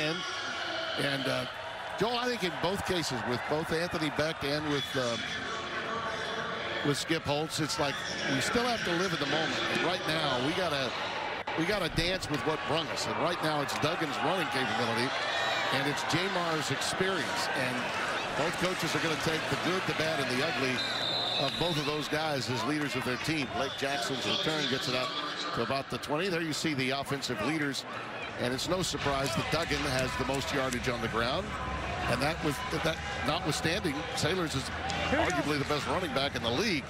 in. And Joel, I think in both cases, with both Anthony Beck and with Skip Holtz, it's like we still have to live in the moment. And right now, we gotta dance with what brung us. And right now, it's Duggan's running capability, and it's Jamar's experience. And both coaches are going to take the good, the bad, and the ugly of both of those guys as leaders of their team. Blake Jackson's return gets it up to about the 20. There you see the offensive leaders. And it's no surprise that Duggan has the most yardage on the ground. And that notwithstanding, Sailors is arguably the best running back in the league.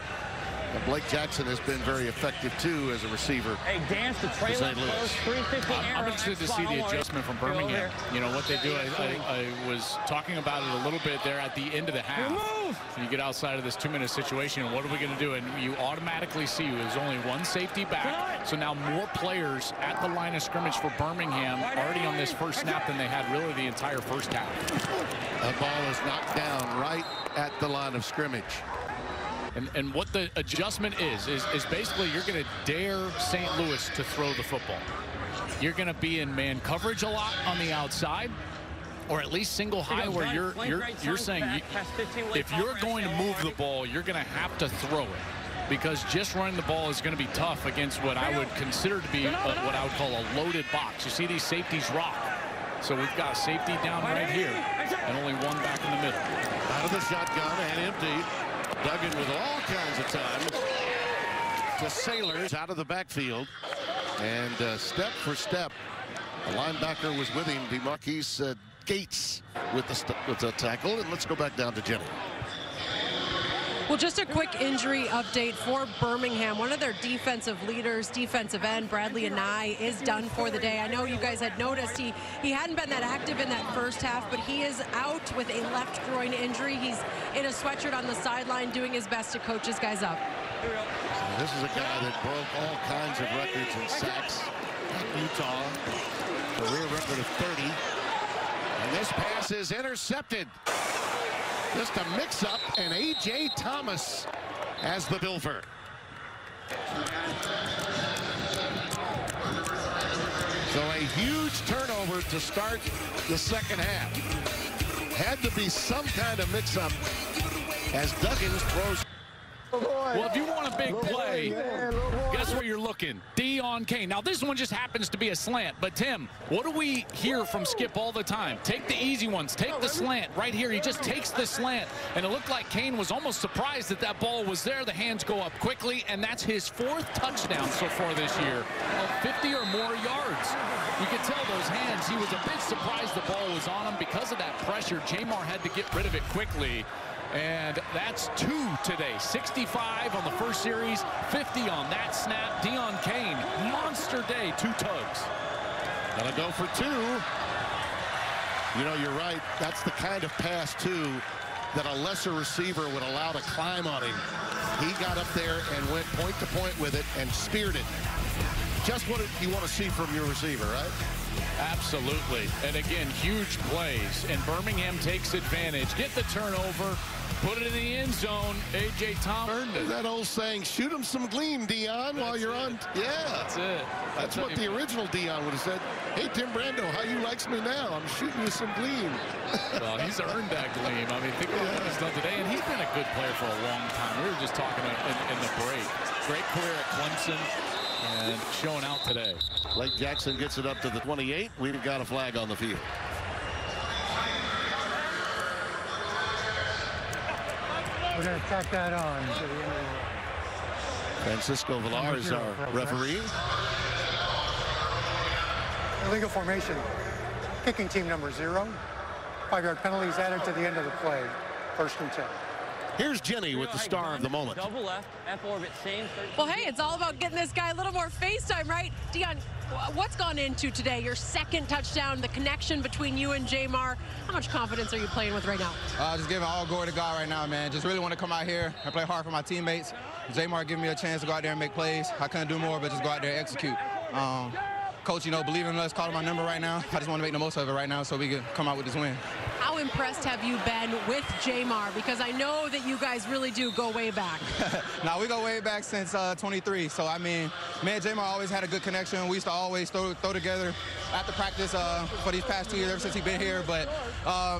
And Blake Jackson has been very effective, too, as a receiver. Hey, dance the trailer close, 350 I'm interested to see the adjustment from Birmingham. You know, what they do. I was talking about it a little bit there at the end of the half. You get outside of this 2-minute situation, and what are we going to do? And you automatically see there's only one safety back. So now more players at the line of scrimmage for Birmingham already on this first snap than they had really the entire first half. The ball is knocked down right at the line of scrimmage. And what the adjustment is basically you're going to dare St. Louis to throw the football. You're going to be in man coverage a lot on the outside, or at least single high, where you're saying if you're going to move the ball, you're going to have to throw it, because just running the ball is going to be tough against what I would consider to be what I would call a loaded box. You see these safeties rock. So we've got a safety down right here and only one back in the middle. Out of the shotgun and empty. Duggan with all kinds of time to Sailors out of the backfield. And step for step, the linebacker was with him, DeMarquise Gates, with the tackle. And let's go back down to Jenny. Well, just a quick injury update for Birmingham. One of their defensive leaders, defensive end, Bradley Anai, is done for the day. I know you guys had noticed he hadn't been that active in that first half, but he is out with a left groin injury. He's in a sweatshirt on the sideline doing his best to coach his guys up. So this is a guy that broke all kinds of records in sacks at Utah. Career record of 30. And this pass is intercepted. Just a mix-up, and A.J. Thomas as the Bilfer. So a huge turnover to start the second half. Had to be some kind of mix-up as Duggins throws. Well, if you want a big play, guess where you're looking? Deon Cain. Now, this one just happens to be a slant. But, Tim, what do we hear from Skip all the time? Take the easy ones. Take the slant. Right here, he just takes the slant. And it looked like Cain was almost surprised that that ball was there. The hands go up quickly, and that's his 4th touchdown so far this year of 50 or more yards. You could tell those hands. He was a bit surprised the ball was on him because of that pressure. Jamar had to get rid of it quickly. And that's 2 today. 65 on the first series, 50 on that snap. Deon Cain, monster day, 2 tugs. Gonna go for 2. You know, you're right. That's the kind of pass, too, that a lesser receiver would allow to climb on him. He got up there and went point to point with it and speared it. Just what you want to see from your receiver, right? Absolutely. And again, huge plays. And Birmingham takes advantage. Get the turnover. Put it in the end zone. A.J. Thomas. That old saying, shoot him some gleam, Deon, while you're on. Yeah. That's it. That's what the original Deon would have said. Hey, Tim Brando, how you likes me now? I'm shooting you some gleam. Well, he's earned that gleam. I mean, think about what he's done today. And he's been a good player for a long time. We were just talking in the break. Great career at Clemson. And showing out today. Blake Jackson gets it up to the 28. We've got a flag on the field. We're going to tack that on to the end of the Francisco Villar is our referee. illegal formation. Kicking team number 0. 5-yard penalty is added to the end of the play. 1st and 10. Here's Jenny with the star of the moment. Double left, F orbit, same. Well, hey, it's all about getting this guy a little more FaceTime, right? Deon, what's gone into today? Your 2nd touchdown, the connection between you and Jamar. How much confidence are you playing with right now? Just giving all glory to God right now, man. Just really want to come out here and play hard for my teammates. Jamar giving me a chance to go out there and make plays. I couldn't do more, but just go out there and execute. Coach, you know, believe in us, calling my number right now. I just want to make the most of it right now so we can come out with this win. how impressed have you been with Jamar? Because I know that you guys really do go way back. Now, we go way back since 23. So, I mean, me and Jamar always had a good connection. We used to always throw together after practice for these past 2 years, ever since he's been here. But,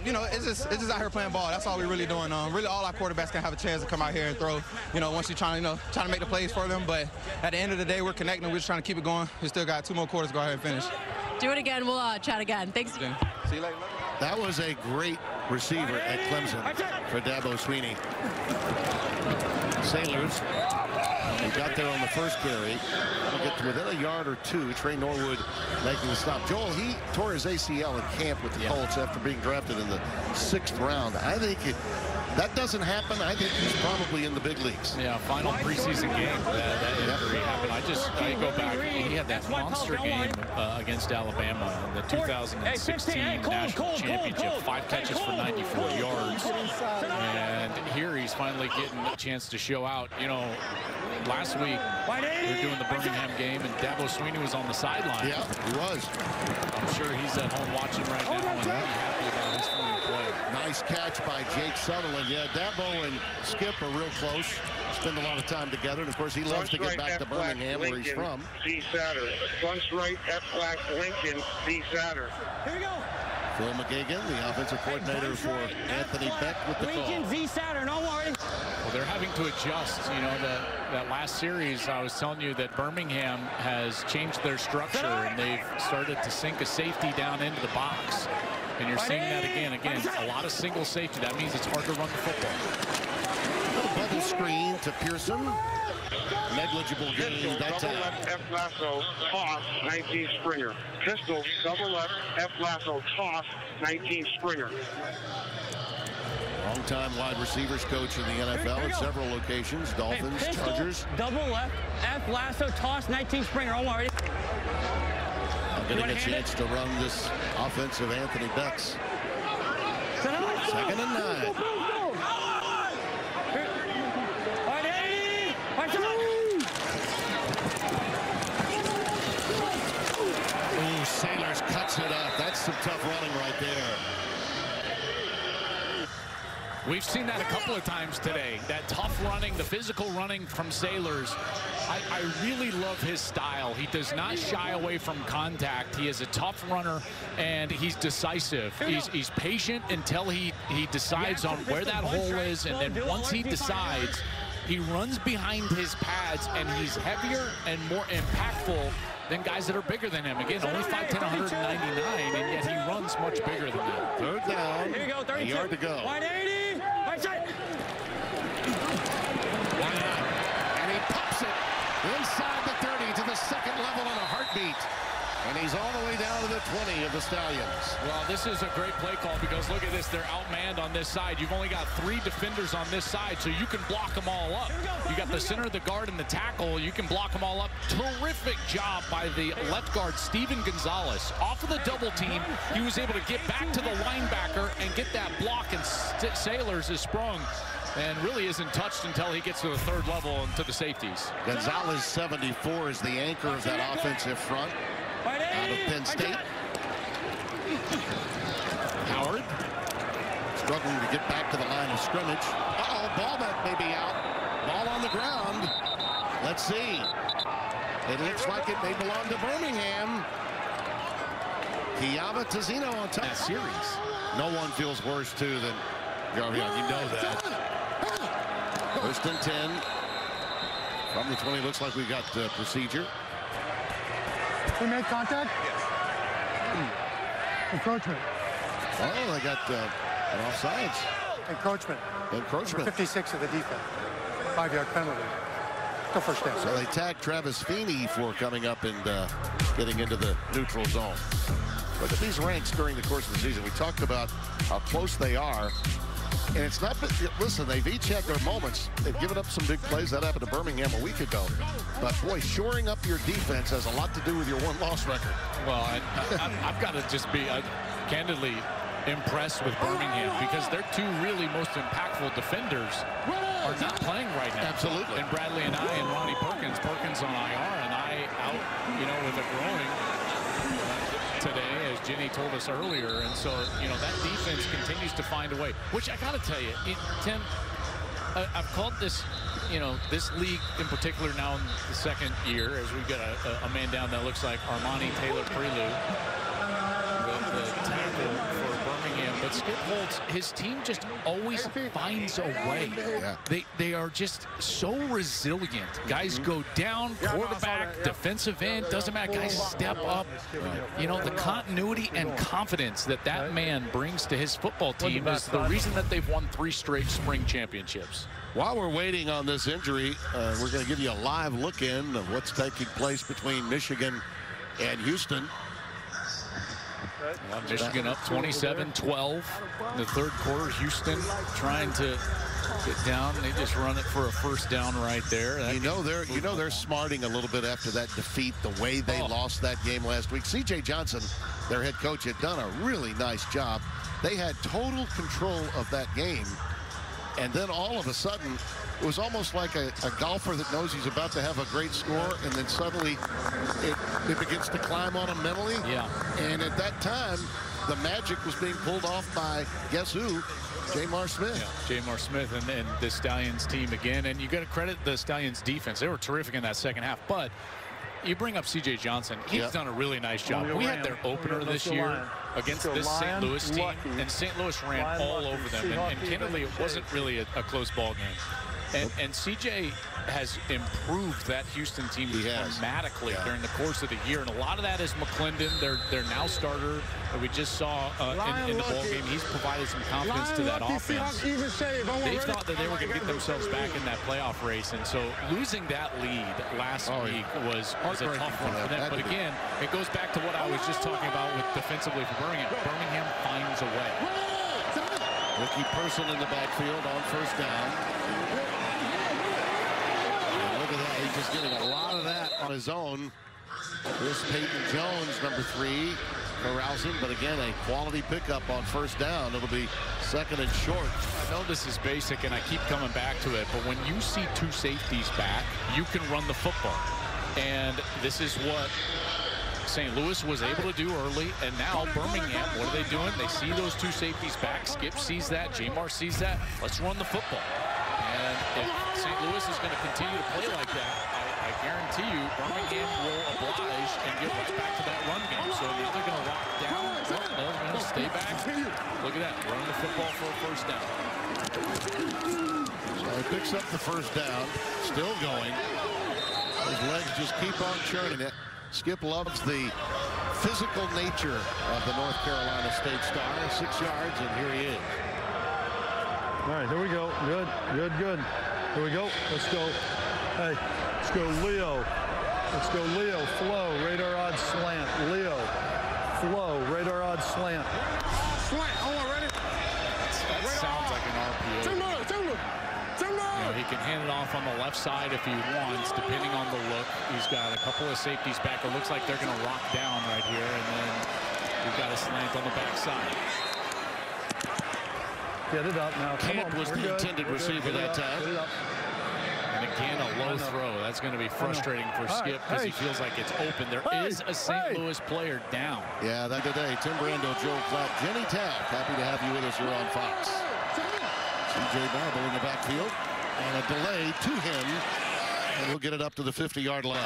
you know, it's just out here playing ball. That's all we're really doing. Really, all our quarterbacks can have a chance to come out here and throw, you know, once you're trying to make the plays for them. But at the end of the day, we're connecting. We're just trying to keep it going. We still got 2 more quarters to go ahead and finish. Do it again. We'll chat again. Thanks. See you later. That was a great receiver at Clemson for Dabo Sweeney. Sailors, who got there on the first carry, will get to within a yard or 2. Trey Norwood making the stop. Joel, he tore his ACL in camp with the Colts after being drafted in the 6th round. I think that doesn't happen. I think he's probably in the big leagues. Yeah, final preseason game that injury happened. I go back. He had that monster game against Alabama in the 2016 National Championship. 5 catches for 94 yards. And here he's finally getting a chance to show out. You know, last week we were doing the Birmingham game and Dabo Sweeney was on the sideline. Yeah, he was. I'm sure he's at home watching right now and really happy about his former play. Nice catch by Jake Sutherland. Yeah, Dabo and Skip are real close. Spend a lot of time together. And, of course, he loves to get back to Birmingham, where he's from. C. Satter. Bunch right, F flat, Lincoln, C. Satter. Here we go. Phil McGagan, the offensive coordinator for Anthony Beck with the call. Lincoln, Z. Satter, no worry. Well, they're having to adjust. You know, that last series, I was telling you that Birmingham has changed their structure, and they've started to sink a safety down into the box. And you're seeing that again. A lot of single safety. That means it's hard to run the football. Bubble screen to Pearson. Negligible gain. That's double left, F lasso, toss, 19 Springer. Pistol, double left, F lasso, toss, 19 Springer. Long-time wide receivers coach in the NFL at several locations. Dolphins, Pistol, Chargers. double left, F lasso, toss, 19 Springer. Don't worry. Getting a chance to run this offensive Anthony Beck's. 2nd and 9. Ooh, Sailors cuts it up. That's some tough running right there. We've seen that a couple of times today. That tough running, the physical running from Sailors. I really love his style. He does not shy away from contact. He is a tough runner, and he's decisive. He's patient until he decides on where that hole is, and then once he decides, he runs behind his pads, and he's heavier and more impactful than guys that are bigger than him. Again, only 5'10", 199, and yet he runs much bigger than that. 3rd down, Here you go, 32. a yard to go. 180. Right side. And he pops it inside the 30 to the 2nd level in a heartbeat. And he's all the way down to the 20 of the Stallions. Well, this is a great play call because look at this. They're outmanned on this side. You've only got 3 defenders on this side, so you can block them all up. You got the center of the guard and the tackle. You can block them all up. Terrific job by the left guard, Steven Gonzalez. Off of the double team, he was able to get back to the linebacker and get that block, and Sailors is sprung and really isn't touched until he gets to the 3rd level and to the safeties. Gonzalez, 74, is the anchor of that offensive front. Out of Penn State. Howard struggling to get back to the line of scrimmage. Uh-oh, ball that may be out. Ball on the ground. Let's see. It looks like it may belong to Birmingham. Kiava Tazino on top. That series. No one feels worse, too, than Jarvion. You know that. 1st and 10. From the 20, looks like we got procedure. We made contact? Yes. Encroachment. Oh, they got an offsides. Encroachment. Encroachment. Number 56 of the defense. 5-yard penalty. Still 1st down. So they tagged Travis Feeney for coming up and getting into the neutral zone. Look at these ranks during the course of the season. We talked about how close they are. And it's not, listen, they've each had their moments. They've given up some big plays. That happened to Birmingham a week ago. But, boy, shoring up your defense has a lot to do with your one-loss record. Well, I've got to just be candidly impressed with Birmingham because their 2 really most impactful defenders are not playing right now. Absolutely. And Bradley and I and Ronnie Perkins. Perkins on IR and I out, you know, with a growing. today, as Jenny told us earlier. And so, you know, that defense continues to find a way, which I got to tell you, Tim, I've called this, you know, this league in particular now in the second year, as we've got a man down that looks like Armani Taylor Prelude, the tackle for Birmingham. But Skip Holtz, his team just always finds a way. Yeah. They are just so resilient. Guys go down, quarterback, defensive end, doesn't matter. Guys step up. You know, the continuity and confidence that man brings to his football team is the reason that they've won 3 straight spring championships. While we're waiting on this injury, we're going to give you a live look in of what's taking place between Michigan and Houston. Michigan up 27-12 in the third quarter. Houston trying to get down. They just run it for a first down right there. You know they're smarting a little bit after that defeat, the way they lost that game last week. C.J. Johnson, their head coach, had done a really nice job. They had total control of that game. And then all of a sudden, it was almost like a golfer that knows he's about to have a great score, and then suddenly it begins to climb on him mentally. Yeah. And at that time, the magic was being pulled off by, guess who? Jamar Smith. Yeah, Jamar Smith and the Stallions team again. And you got to credit the Stallions defense. They were terrific in that second half. But you bring up C.J. Johnson. He's done a really nice job. We had their opener this year against this St. Louis team, and St. Louis ran all over them. And candidly, it wasn't really a close ball game. And C.J. has improved that Houston team dramatically during the course of the year. And a lot of that is McClendon, their now starter that we just saw in the ball game. He's provided some confidence to that offense. They thought that they were going to get themselves back in that playoff race. And so losing that lead last week was a tough one for them. But again, it goes back to what I was just talking about with defensively for Birmingham. Birmingham finds a way. Ricky Person in the backfield on first down. Look at that. He's just getting a lot of that on his own. Chris Payton-Jones, number 3, corrals him, but again, a quality pickup on first down. It'll be second and short. I know this is basic, and I keep coming back to it, but when you see 2 safeties back, you can run the football. And this is what St. Louis was able to do early, and now Birmingham, what are they doing? They see those 2 safeties back. Skip sees that. Jamar sees that. Let's run the football. And if St. Louis is going to continue to play like that, I guarantee you Birmingham will oblige and get right back to that run game. So now they're going to lock down. They're going to stay back. Look at that. Running the football for a first down. So he picks up the first down. Still going. His legs just keep on churning it. Skip loves the physical nature of the North Carolina State star. 6 yards, and here he is. All right, here we go. Good, good, good. Here we go. Let's go. Hey, let's go, Leo. Let's go, Leo. Flow, radar odd slant. Leo, flow, radar odd slant. Slant. Oh, ready? That sounds like an RPO. You know, he can hand it off on the left side if he wants, depending on the look. He's got a couple of safeties back. It looks like they're going to rock down right here, and then we've got a slant on the backside. Get it up now. Camp was the intended receiver that time. And again, a low throw. That's going to be frustrating for Skip because he feels like it's open. There is a St. Louis player down. Yeah, that today. Tim Brando, Joel Clapp, Jenny Taft. Happy to have you with us here on Fox. C.J. Barber in the backfield. And a delay to him. And we'll get it up to the 50-yard line.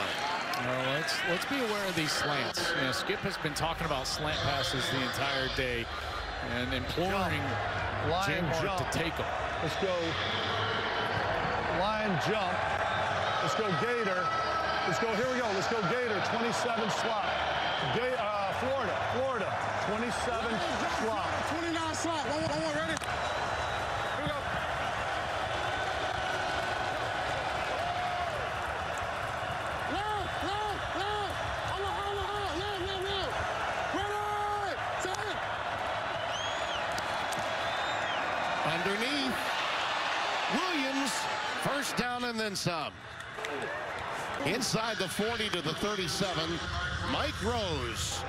Well, let's be aware of these slants. You know, Skip has been talking about slant passes the entire day and imploring Jamar to take them. Let's go. Line jump. Let's go Gator. Let's go. Here we go. Let's go Gator. 27 slot. Florida. 27 slot. 29 slot. One more, ready? Here we go. Underneath, Williams, first down and then some. Inside the 40 to the 37, Mike Rose.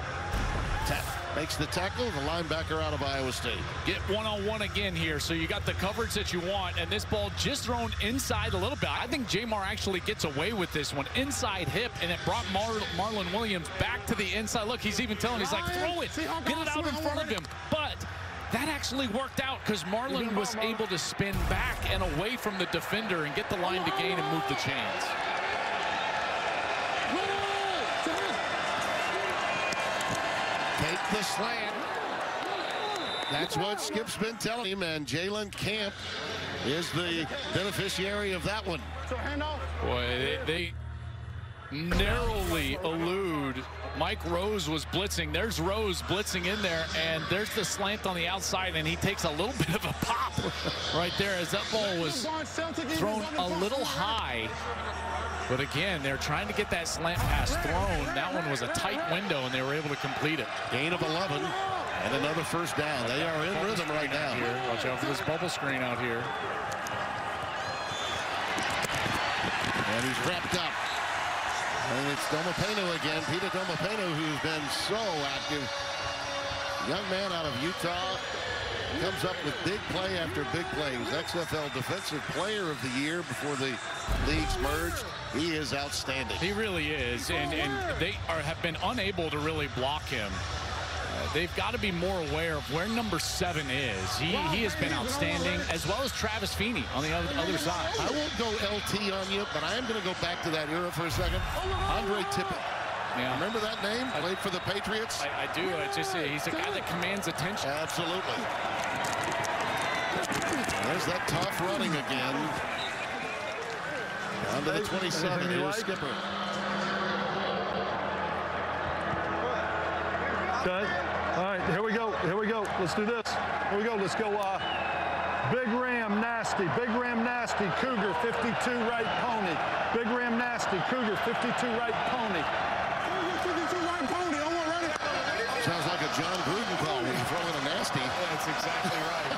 Tap. makes the tackle, the linebacker out of Iowa State. Get one-on-one again here, so you got the coverage that you want, and this ball just thrown inside a little bit. I think Jamar actually gets away with this one. Inside hip, and it brought Marlon Williams back to the inside. Look, he's even telling, he's like, throw it, get it out in front of him. But that actually worked out because Marlon was able to spin back and away from the defender and get the line to gain and move the chains. Take the slant. That's what Skip's been telling him, and Jalen Camp is the beneficiary of that one. Boy, they narrowly elude. Mike Rose was blitzing. There's Rose blitzing in there, and there's the slant on the outside, and he takes a little bit of a pop right there as that ball was thrown a little high. But again, they're trying to get that slant pass thrown. That one was a tight window, and they were able to complete it. Gain of 11 and another first down. They are in rhythm right now. Here. Watch out for this bubble screen out here. And he's wrapped up. And it's Domopeno again. Peter Domopeno, who's been so active. Young man out of Utah. Comes up with big play after big play. He was XFL Defensive Player of the Year before the leagues merged. He is outstanding. He really is, and they have been unable to really block him. They've got to be more aware of where number 7 is. He has been outstanding, as well as Travis Feeney on the other side. I won't go LT on you, but I am going to go back to that era for a second. Andre Tippett. Yeah. Remember that name? Played for the Patriots? I do. He's a guy that commands attention. Absolutely. There's that tough running again. Down to the 27. Here's Skipper. Okay. All right, here we go. Here we go. Let's do this. Here we go. Let's go. Big Ram Nasty. Big Ram Nasty. Cougar 52 right pony. Big Ram Nasty. Cougar 52 right pony. Sounds like a John Gruden call when you throw in a nasty. That's exactly right.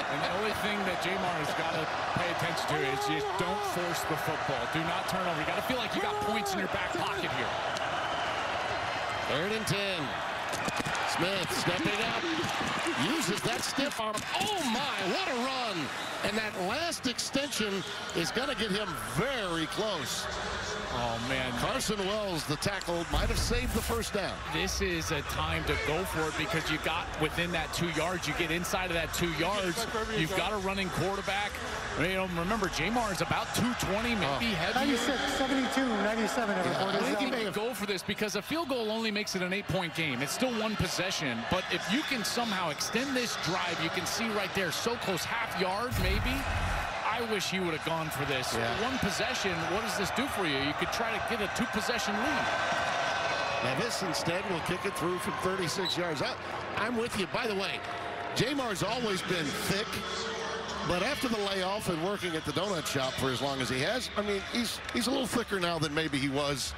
And the only thing that Jamar has got to pay attention to is just don't force the football. Do not turn over. You got to feel like you got points in your back pocket here. 3rd and 10. Smith stepping up. Uses that stiff arm. Oh my, what a run. And that last extension is going to get him very close. Oh, man. Carson Wells, the tackle, might have saved the first down. This is a time to go for it because you got within that 2 yards. You get inside of that 2 yards. You've got a running quarterback. You know, remember, Jamar is about 220, maybe heavier. 96, 72, 97. I think you may go for this because a field goal only makes it an 8-point game. It's still one possession. But if you can somehow extend this drive, you can see right there, so close, half yard maybe. I wish he would have gone for this. Yeah. One possession, what does this do for you? You could try to get a 2-possession lead. Now this instead will kick it through from 36 yards. I'm with you. By the way, Jamar's always been thick, but after the layoff and working at the donut shop for as long as he has, I mean, he's a little thicker now than maybe he was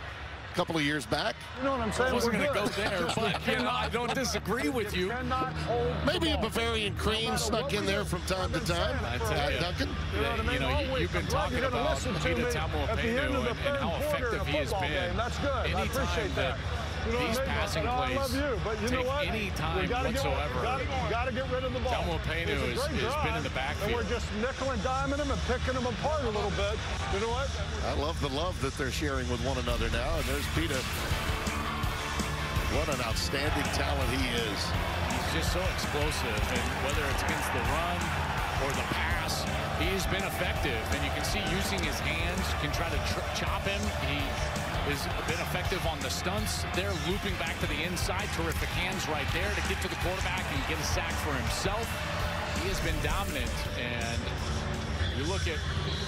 a couple of years back. You know what I'm saying? I wasn't going to go there, but you know, I don't disagree with you. Maybe a Bavarian cream snuck in there from time to time. Duncan. You know, you've been talking about Peter Tamuapenu and how effective he has been. That's good. I appreciate that. These passing plays take any time whatsoever. Got to get rid of the ball. Tamuapenu has been in the backfield. And we're just nickel and diming him and picking him apart a little bit. You know what? I love the love that they're sharing with one another now. And there's Peter. What an outstanding talent he is. He's just so explosive, and whether it's against the run or the pass, he's been effective. And you can see using his hands, can try to chop him. He has been effective on the stunts. They're looping back to the inside. Terrific hands right there to get to the quarterback and get a sack for himself. He has been dominant, and you look at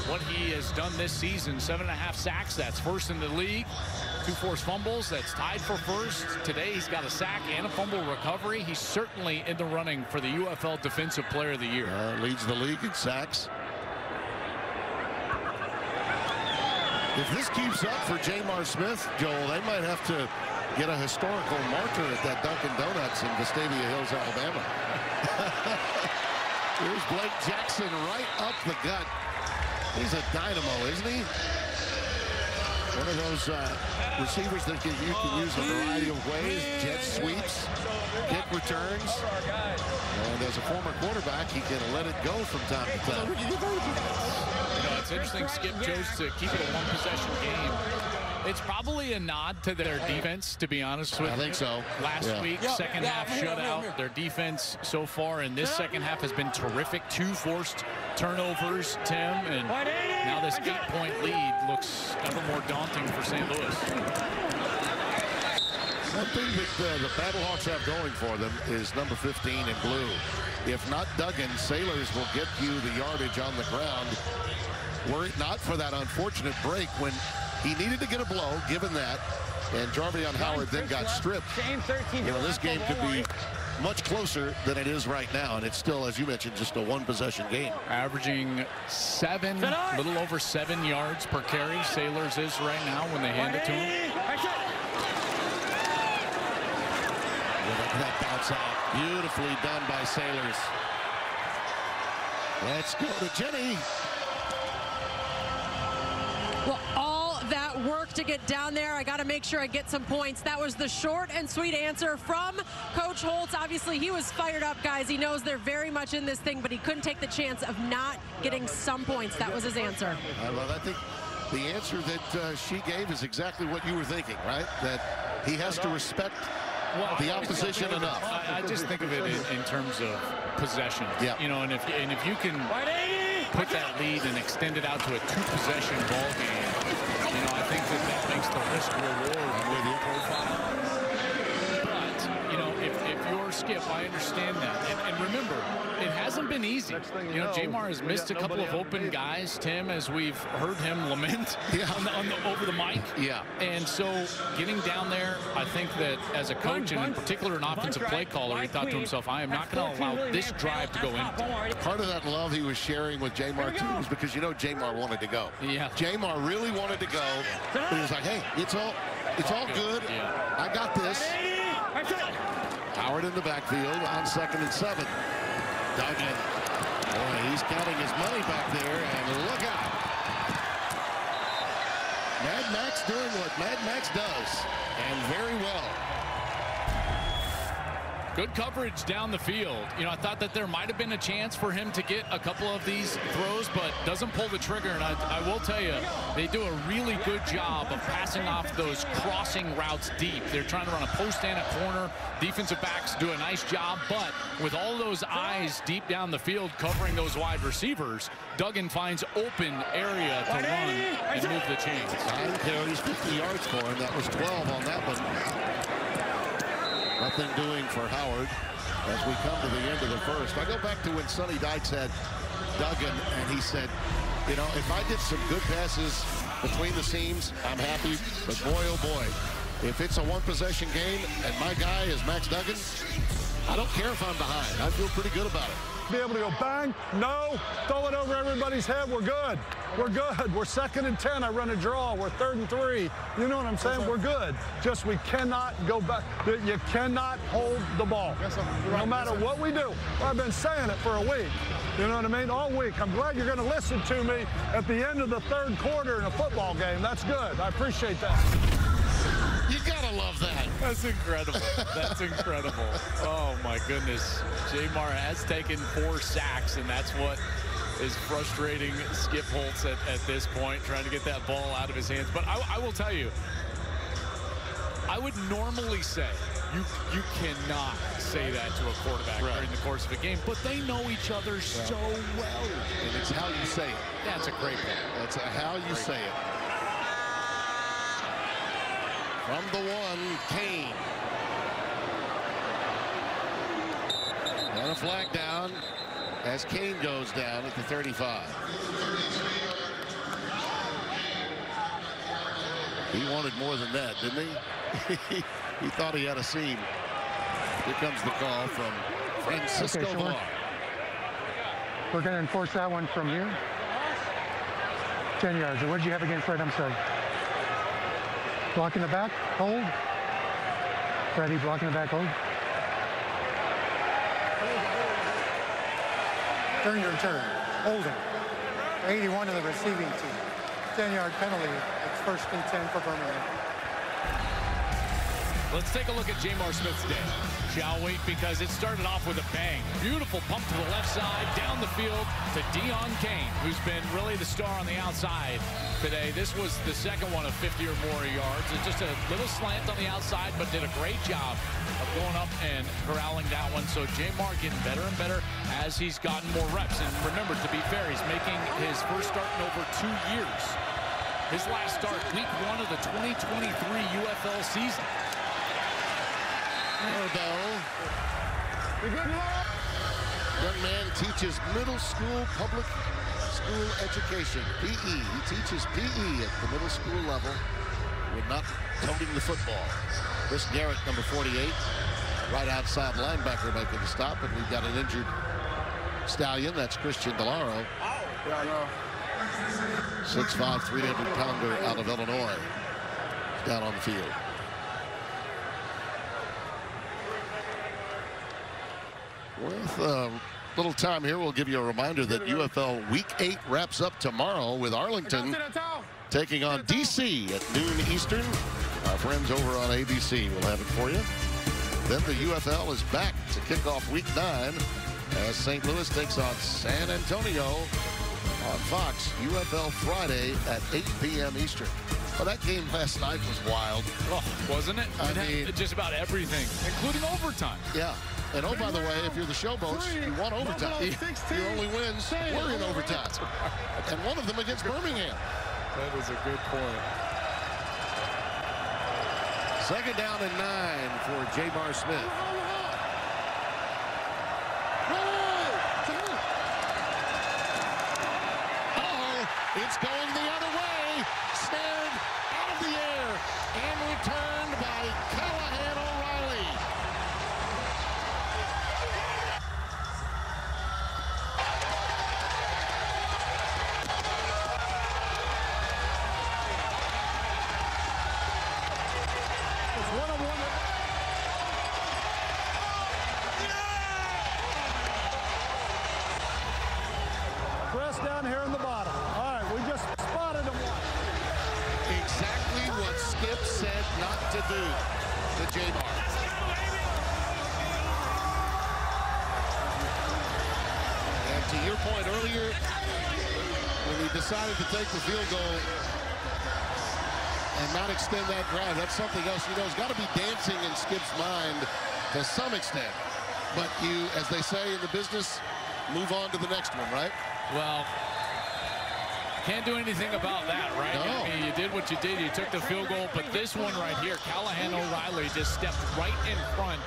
what he has done this season, 7.5 sacks. That's first in the league. 2 forced fumbles. That's tied for first. Today he's got a sack and a fumble recovery. He's certainly in the running for the UFL Defensive Player of the Year. Leads the league in sacks. If this keeps up for Jamar Smith, Joel, they might have to get a historical marker at that Dunkin' Donuts in Vestavia Hills, Alabama. Here's Blake Jackson right up the gut. He's a dynamo, isn't he? One of those receivers that you can use a variety of ways. Jet sweeps, kick returns. And as a former quarterback, he can let it go from time to time. You know, it's interesting Skip chose to keep it a one-possession game. It's probably a nod to their defense, to be honest with you. I think so. Last week, second half shutout. Their defense so far in this second half has been terrific. 2 forced turnovers, Tim, and now this 8-point lead looks ever more daunting for St. Louis. One thing that the Battlehawks have going for them is number 15 in blue. If not Duggan, Sailors will get you the yardage on the ground. Were it not for that unfortunate break when he needed to get a blow, given that, and Jarvion Howard then got stripped. You know, this game could be much closer than it is right now, and it's still, as you mentioned, just a one-possession game. Averaging a little over 7 yards per carry. Sailors is right now when they hand it to him. That bounce out, beautifully done by Sailors. Let's go to Jenny. Well, all that work to get down there, I got to make sure I get some points. That was the short and sweet answer from Coach Holtz. Obviously, he was fired up, guys. He knows they're very much in this thing, but he couldn't take the chance of not getting some points. That was his answer. Well, I think the answer that she gave is exactly what you were thinking, right? That he has to respect the opposition enough. I just think of it in terms of possession. Yeah. You know, and if you can put that lead and extend it out to a 2-possession ball game, you know, I think that makes the risk-reward with your profile. But, you know, if you're Skip, I understand that. And remember, it hasn't been easy. You know, Jamar has missed a couple of open guys, Tim, as we've heard him lament over the mic. Yeah. And so getting down there, I think that as a coach, and in particular an offensive play caller, he thought to himself, I am not going to allow this drive to go empty. Part of that love he was sharing with Jamar, too, was because, you know, Jamar wanted to go. Yeah. Jamar really wanted to go. But he was like, hey, it's all good. Yeah. I got this. Howard in the backfield on 2nd and 7. Duggan. Boy, he's counting his money back there, and look out. Mad Max doing what Mad Max does, and very well. Good coverage down the field. You know, I thought that there might have been a chance for him to get a couple of these throws, but doesn't pull the trigger. And I will tell you, they do a really good job of passing off those crossing routes deep. They're trying to run a post and a corner. Defensive backs do a nice job, but with all those eyes deep down the field covering those wide receivers, Duggan finds open area to run and move the chains. 9 carries, 50 yards for him. That was 12 on that one. Nothing doing for Howard as we come to the end of the first. I go back to when Sonny Dykes had Duggan, and he said, you know, if I get some good passes between the seams, I'm happy. But boy, oh boy, if it's a one-possession game and my guy is Max Duggan, I don't care if I'm behind. I feel pretty good about it. Be able to go bang, no, throw it over everybody's head. We're good. We're good. We're 2nd and 10. I run a draw. We're 3rd and 3. You know what I'm saying? We're good. Just we cannot go back. You cannot hold the ball. No matter what we do. I've been saying it for a week. You know what I mean? All week. I'm glad you're going to listen to me at the end of the 3rd quarter in a football game. That's good. I appreciate that. You gotta love that. That's incredible. That's incredible. Oh, my goodness. Jamar has taken 4 sacks, and that's what is frustrating Skip Holtz at this point, trying to get that ball out of his hands. But I will tell you, I would normally say you cannot say that to a quarterback during the course of a game, but they know each other so well. And it's how you say it. That's a great point. That's how you say it. From the 1, Kane. And a flag down as Kane goes down at the 35. He wanted more than that, didn't he? He thought he had a seam. Here comes the call from Francisco Villar. We're going to enforce that one from here. 10 yards. What did you have against Fred? I'm sorry. Blocking the back, hold. Freddie blocking the back, hold. Turn your turn, holding. 81 of the receiving team. 10-yard penalty, 1st and 10 for Birmingham. Let's take a look at Jamar Smith's day, shall we? Because it started off with a bang. Beautiful pump to the left side, down the field to Deon Kane, who's been really the star on the outside today. This was the second one of 50 or more yards. It's just a little slant on the outside, but did a great job of going up and corralling that one. So Jamar getting better and better as he's gotten more reps. And remember, to be fair, he's making his first start in over 2 years. His last start, week 1 of the 2023 UFL season. Young man teaches middle school public school education, PE. He teaches PE at the middle school level. We're not toting the football. Chris Garrett, number 48, right outside linebacker making the stop, and we've got an injured Stallion. That's Christian Delaro. 6'5", 300-pounder out of Illinois. Down on the field. With a little time here, we'll give you a reminder that UFL Week 8 wraps up tomorrow with Arlington taking on DC at noon Eastern. Our friends over on ABC will have it for you. Then the UFL is back to kick off Week 9 as St. Louis takes on San Antonio on Fox. UFL Friday at 8 p.m. Eastern. Well, that game last night was wild. Oh, wasn't it? I mean, just about everything, including overtime. Yeah. And oh, by the way, if you're the Showboats, you want overtime. Your only wins were in overtime. And one of them against Birmingham. That is a good point. 2nd down and 9 for Jamar Smith. It's going the other way. Snared out of the air and returned by Callahan O'Reilly. Press down here in the bottom. All right, we just spotted him one. Exactly what Skip said not to do to Jamar. And to your point earlier, when he decided to take the field goal and not extend that drive, that's something else. You know, it's got to be dancing in Skip's mind to some extent. But you, as they say in the business, move on to the next one, right? Well, can't do anything about that, right? No. I mean, you did what you did. You took the field goal. But this one right here, Callahan O'Reilly just stepped right in front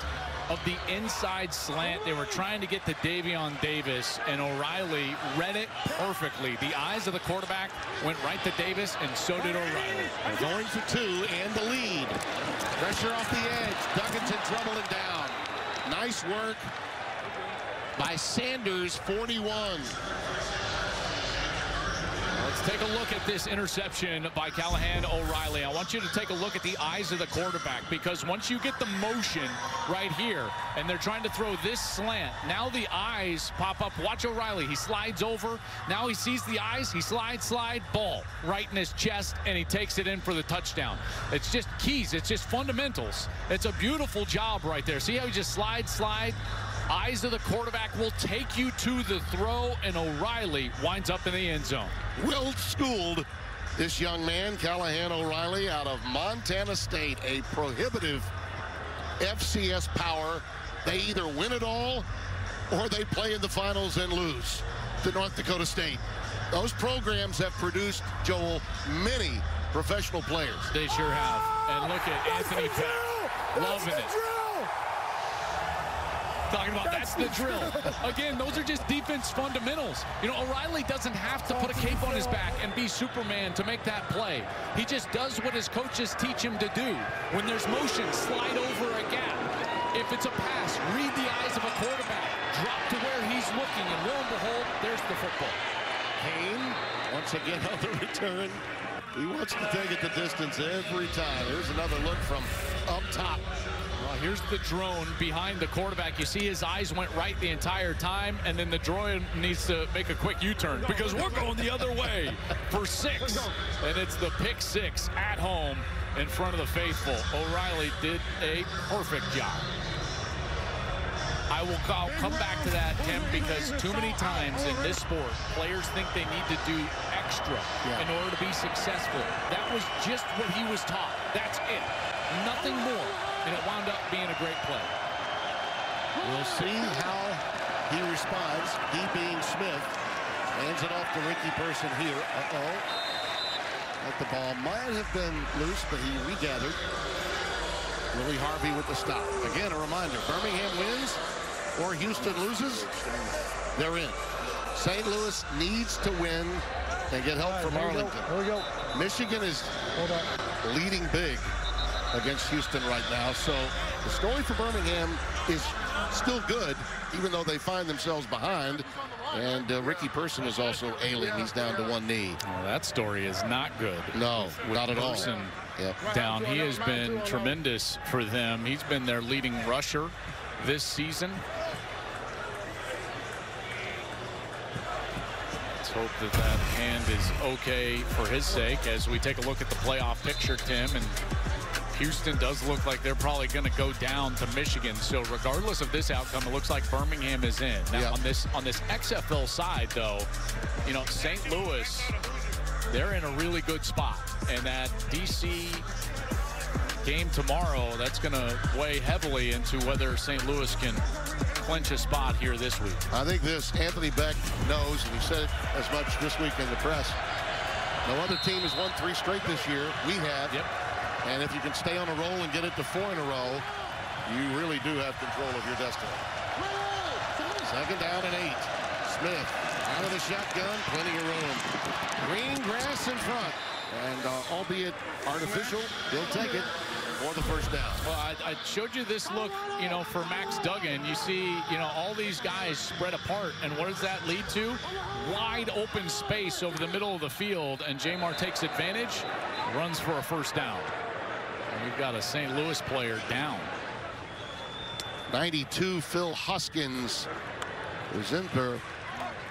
of the inside slant. They were trying to get to Davion Davis, and O'Reilly read it perfectly. The eyes of the quarterback went right to Davis, and so did O'Reilly. They're going for 2 and the lead. Pressure off the edge. Duggan's in trouble and down. Nice work by Sanders, 41. Let's take a look at this interception by Callahan O'Reilly. I want you to take a look at the eyes of the quarterback, because once you get the motion right here and they're trying to throw this slant, now the eyes pop up. Watch O'Reilly. He slides over. Now he sees the eyes. He slide, ball right in his chest, and he takes it in for the touchdown. It's just keys. It's just fundamentals. It's a beautiful job right there. See how he just slide. Eyes of the quarterback will take you to the throw, and O'Reilly winds up in the end zone. Well schooled, this young man, Callahan O'Reilly, out of Montana State, a prohibitive FCS power. They either win it all or they play in the finals and lose to North Dakota State. Those programs have produced, Joel, many professional players. They sure have. And look at Anthony Peck, loving it. Talking about that's the drill. Again, those are just defense fundamentals. You know, O'Reilly doesn't have to put a cape on his back and be Superman to make that play. He just does what his coaches teach him to do. When there's motion, slide over a gap. If it's a pass, read the eyes of a quarterback. Drop to where he's looking, and lo and behold, there's the football. Kane, once again on the return. He wants to take it the distance every time. Here's another look from up top. Well, here's the drone behind the quarterback. You see his eyes went right the entire time, and then the drone needs to make a quick U-turn because we're going the other way for 6. And it's the pick 6 at home in front of the faithful. O'Reilly did a perfect job. I'll come back to that, Tim, because too many times in this sport, players think they need to do extra in order to be successful. That was just what he was taught. That's it. Nothing more. And it wound up being a great play. We'll see how he responds. He being Smith. Hands it off to Ricky Person here. Like the ball might have been loose, but he regathered. Willie Harvey with the stop. Again, a reminder, Birmingham wins or Houston loses, they're in. St. Louis needs to win and get help from Arlington. Here we go. Michigan is leading big against Houston right now. So the story for Birmingham is still good, even though they find themselves behind. And Ricky Person is also ailing. He's down to one knee. Well, that story is not good. No, not at all. Person down. He has been tremendous for them. He's been their leading rusher this season. Let's hope that that hand is okay for his sake as we take a look at the playoff picture, Tim. And Houston does look like they're probably going to go down to Michigan. So regardless of this outcome, it looks like Birmingham is in. Now on this XFL side, though, you know, St. Louis, they're in a really good spot. And that DC game tomorrow, that's going to weigh heavily into whether St. Louis can clinch a spot here this week. I think this, Anthony Beck knows, and he said it as much this week in the press. No other team has won 3 straight this year. We have. Yep. And if you can stay on a roll and get it to 4 in a row, you really do have control of your destiny. 2nd down and 8. Smith out of the shotgun, plenty of room. Green grass in front. And albeit artificial, he'll take it for the 1st down. Well, I showed you this look, you know, for Max Duggan. You see, you know, all these guys spread apart. And what does that lead to? Wide open space over the middle of the field. And Jamar takes advantage, runs for a 1st down. And we've got a St. Louis player down. 92, Phil Huskins, who's in for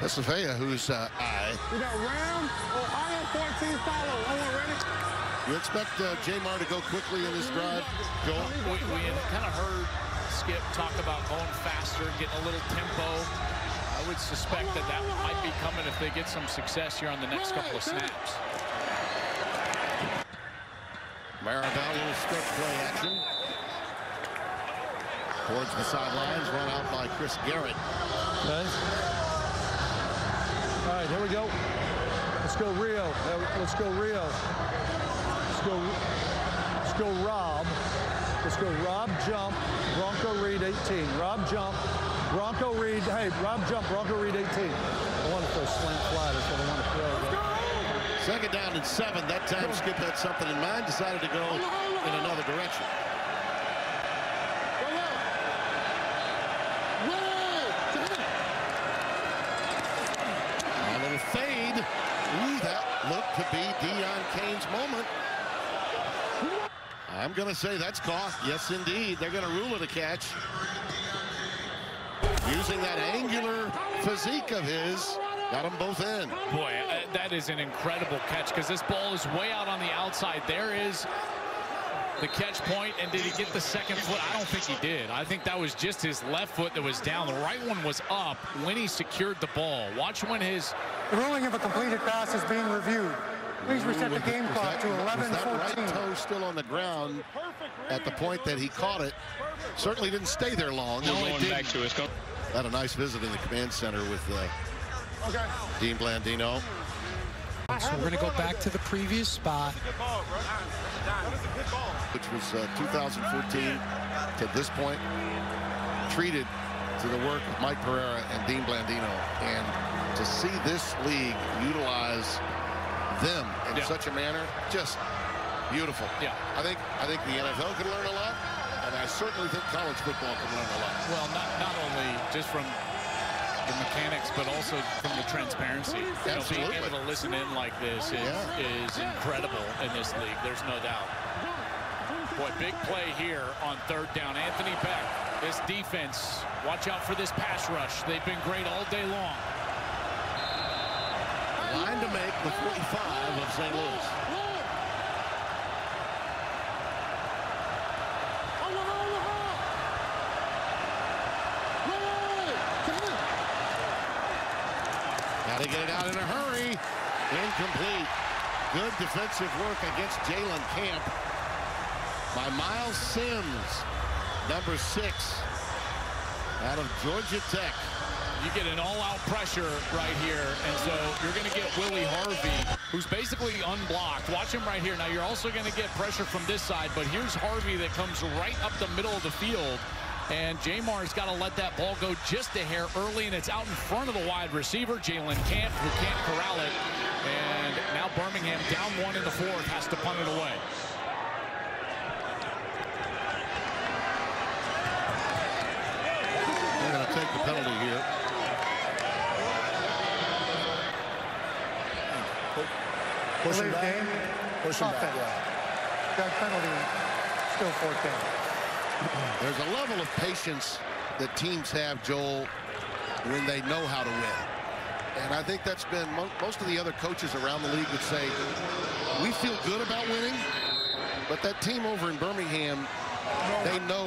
Pesavea, who's I. We got Ram, Ohio 14 follow. Ready? You expect Jamar to go quickly in this drive, Joel? We kind of heard Skip talk about going faster, getting a little tempo. I would suspect that that might be coming if they get some success here on the next couple of snaps. Maribel, little stretch play action. Towards the sidelines, run out by Chris Garrett. Okay. All right, here we go. Let's go Rio. Let's go Rio. Let's go Rob. Let's go Rob jump. Bronco Reed 18. Rob jump. Bronco Reed. Hey, Rob jump. Bronco Reed 18. I want to throw slant flat. That's what I want to throw. Right? 2nd down and 7. That time Skip had something in mind. Decided to go in another direction. A little fade. Ooh, that looked to be Deion Kane's moment. I'm going to say that's caught. Yes, indeed. They're going to rule it a catch. Using that angular physique of his, got them both in. Boy, that is an incredible catch because this ball is way out on the outside. There is the catch point, and did he get the 2nd foot? I don't think he did. I think that was just his left foot that was down. The right one was up when he secured the ball. Watch when his... The ruling of a completed pass is being reviewed. Please reset the game clock to 11:14. Was that right toe still on the ground at the point that he caught it? Certainly didn't stay there long. Back to us. Had a nice visit in the command center with Dean Blandino. So we're going to go back to the previous spot. Which was 2014 to this point. Treated to the work of Mike Pereira and Dean Blandino. And to see this league utilize them in such a manner, just beautiful. Yeah. I think the NFL can learn a lot, and I certainly think college football can learn a lot. Well, not only just from the mechanics, but also from the transparency. You know, being able to listen in like this is incredible in this league. There's no doubt. Boy, big play here on third down. Anthony Beck, this defense, watch out for this pass rush. They've been great all day long. Line to make the 45 of St. Louis. Got to get it out in a hurry. Incomplete. Good defensive work against Jalen Camp by Miles Sims, number 6, out of Georgia Tech. You get an all-out pressure right here, and so you're going to get Willie Harvey, who's basically unblocked. Watch him right here. Now, you're also going to get pressure from this side, but here's Harvey that comes right up the middle of the field, and Jamar's got to let that ball go just a hair early, and it's out in front of the wide receiver, Jalen Camp, who can't corral it. And now Birmingham down 1 in the 4th, has to punt it away. They're going to take the penalty here. Push him back. Push him back. That penalty, still 4th down. There's a level of patience that teams have, Joel, when they know how to win. And I think that's been most of the other coaches around the league would say, we feel good about winning, but that team over in Birmingham, they know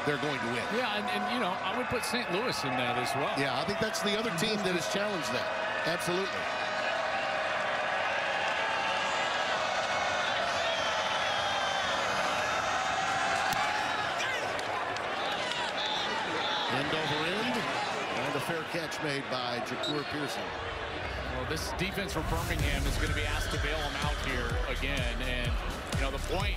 they're going to win. Yeah, and you know, I would put St. Louis in that as well. Yeah, I think that's the other team that has challenged that. Absolutely. End over end, and a fair catch made by Jacour Pearson. Well, this defense for Birmingham is going to be asked to bail them out here again, and you know, the point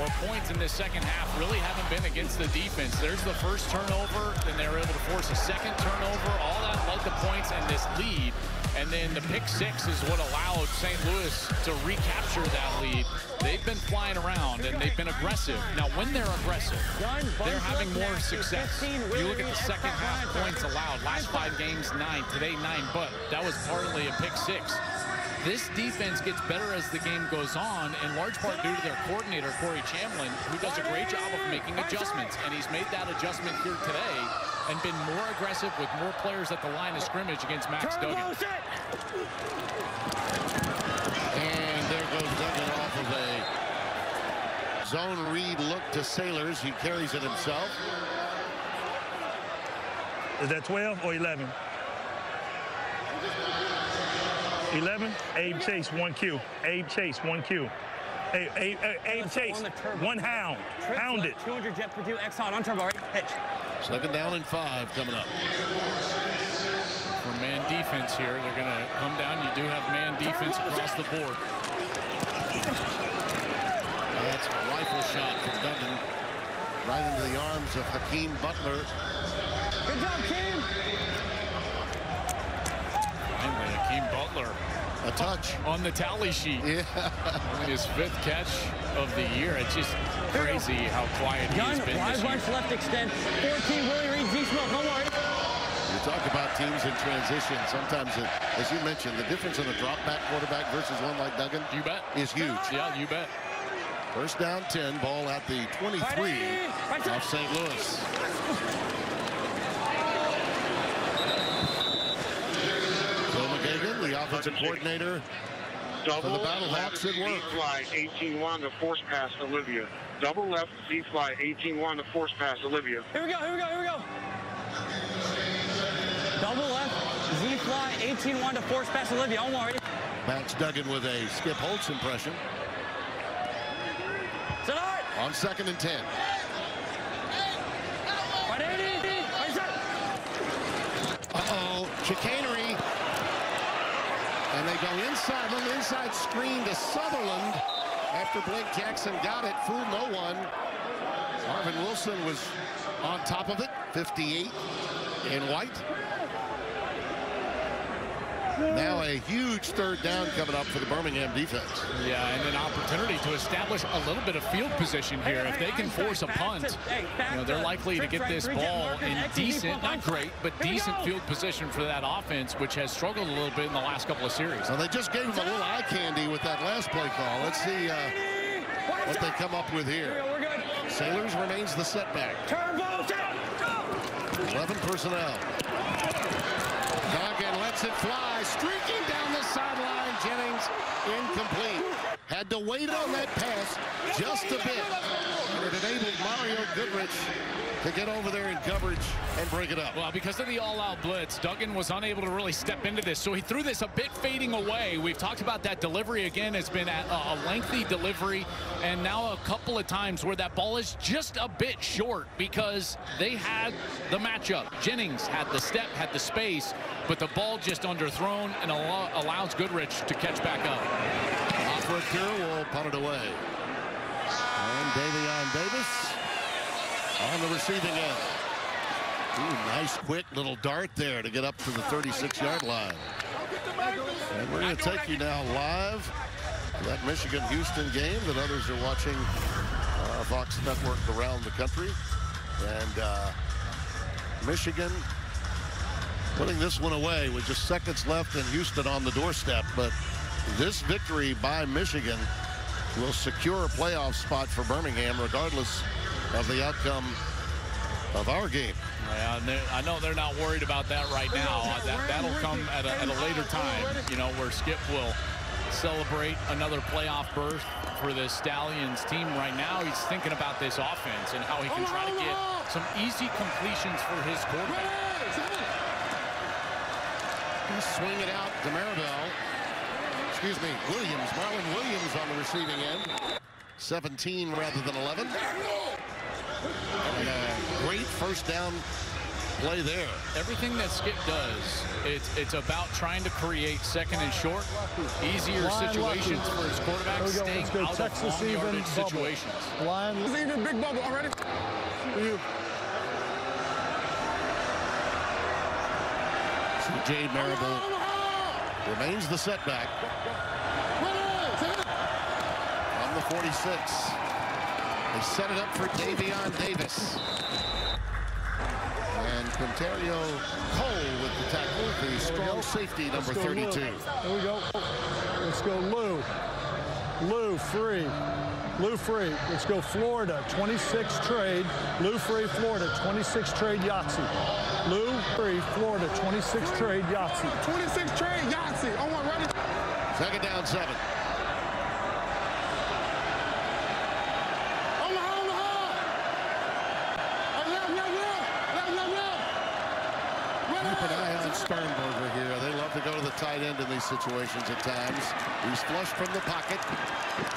or points in this second half really haven't been against the defense. There's the first turnover, then they were able to force a second turnover. All that led to points and this lead, and then the pick 6 is what allowed St. Louis to recapture that lead. They've been flying around, and they've been aggressive. Now, when they're aggressive, they're having more success. You look at the second half points allowed. Last 5 games, 9. Today, 9. But that was partly a pick 6. This defense gets better as the game goes on, in large part due to their coordinator, Corey Chamlin, who does a great job of making adjustments. And he's made that adjustment here today and been more aggressive with more players at the line of scrimmage against Max Duggan. And there goes Duggan off of a zone read look to Sailors. He carries it himself. Is that 12 or 11? 11, Abe Chase, 1Q. Abe Chase, 1Q. Abe Chase, 1 hound. Hound it. 200 jet per 2 X on turbo, right? Hitch. 2nd down and 5 coming up. For man defense here, they're going to come down. You do have man defense across the board. That's a rifle shot from Duggan right into the arms of Hakeem Butler. Good job, Kim. Finally, Hakeem Butler. A touch. On the tally sheet. Yeah. His 5th catch of the year. It's just crazy how quiet he's been this year. Bunch left extend. 14, Willie Reed, Z-Smoke, no worry. You talk about teams in transition. Sometimes, as you mentioned, the difference in a drop-back quarterback versus one like Duggan is huge. Yeah, you bet. 1st down 10, ball at the 23 of St. Louis. The offensive coordinator for the Battlehawks at work. Z-fly 18-1 to force pass Olivia. Double left Z-fly 18-1 to force pass Olivia. Here we go. Double left Z-fly 18-1 to force pass Olivia. Don't worry. Max Duggan with a Skip Holtz impression. Start. On 2nd and 10. Uh-oh, chicanery. And they go inside, little inside screen to Sutherland after Blake Jackson got it, fooled no one. Marvin Wilson was on top of it, 58 in white. Now a huge 3rd down coming up for the Birmingham defense. Yeah, and an opportunity to establish a little bit of field position here. If they can force a punt, you know, they're likely to get this ball in decent, not great, but decent field position for that offense, which has struggled a little bit in the last couple of series. Well, they just gave him a little eye candy with that last play call. Let's see what they come up with here. Sailors remains the setback. 11 personnel. Duggan lets it fly, streaking down the sideline. Jennings incomplete. Had to wait on that pass just a bit. And it enabled Mario Goodrich to get over there in coverage and break it up. Well, because of the all-out blitz, Duggan was unable to really step into this, so he threw this a bit fading away. We've talked about that delivery again. It's been a lengthy delivery, and now a couple of times where that ball is just a bit short because they had the matchup. Jennings had the step, had the space, but the ball just underthrown and allows Goodrich to catch back up. Offroad will punt it away. And Davion Davis on the receiving end. Ooh, nice quick little dart there to get up to the 36-yard line. And we're going to take you now live to that Michigan-Houston game that others are watching Fox Network around the country. And Michigan putting this one away with just seconds left and Houston on the doorstep. But this victory by Michigan will secure a playoff spot for Birmingham regardless of the outcome of our game. Yeah, I know they're not worried about that right now. That'll come at a later time, you know, where Skip will celebrate another playoff berth for the Stallions team. Right now, he's thinking about this offense and how he can try to get some easy completions for his quarterback. Swing it out to Maribel. Excuse me, Williams. Marlon Williams on the receiving end. 17 rather than 11. And a great first down play there. Everything that Skip does, it's about trying to create second and short, easier situations for his quarterback, staying out of long yardage situations. Line. This even big bubble already. So Jade Maribel remains the setback. On the 46. They set it up for Davion Davis. And Quinterio Cole with the tackle, the strong safety, number 32. Here we go. Let's go Lou. Lou free. Lou free. Let's go Florida. 26 trade. Lou free, Florida. 26 trade Yahtzee. Lou free, Florida. 26 trade Yahtzee. 26 trade Yahtzee. On one, ready? Second down, 7. Keep an eye on Sternberger here. They love to go to the tight end in these situations at times. He's flushed from the pocket.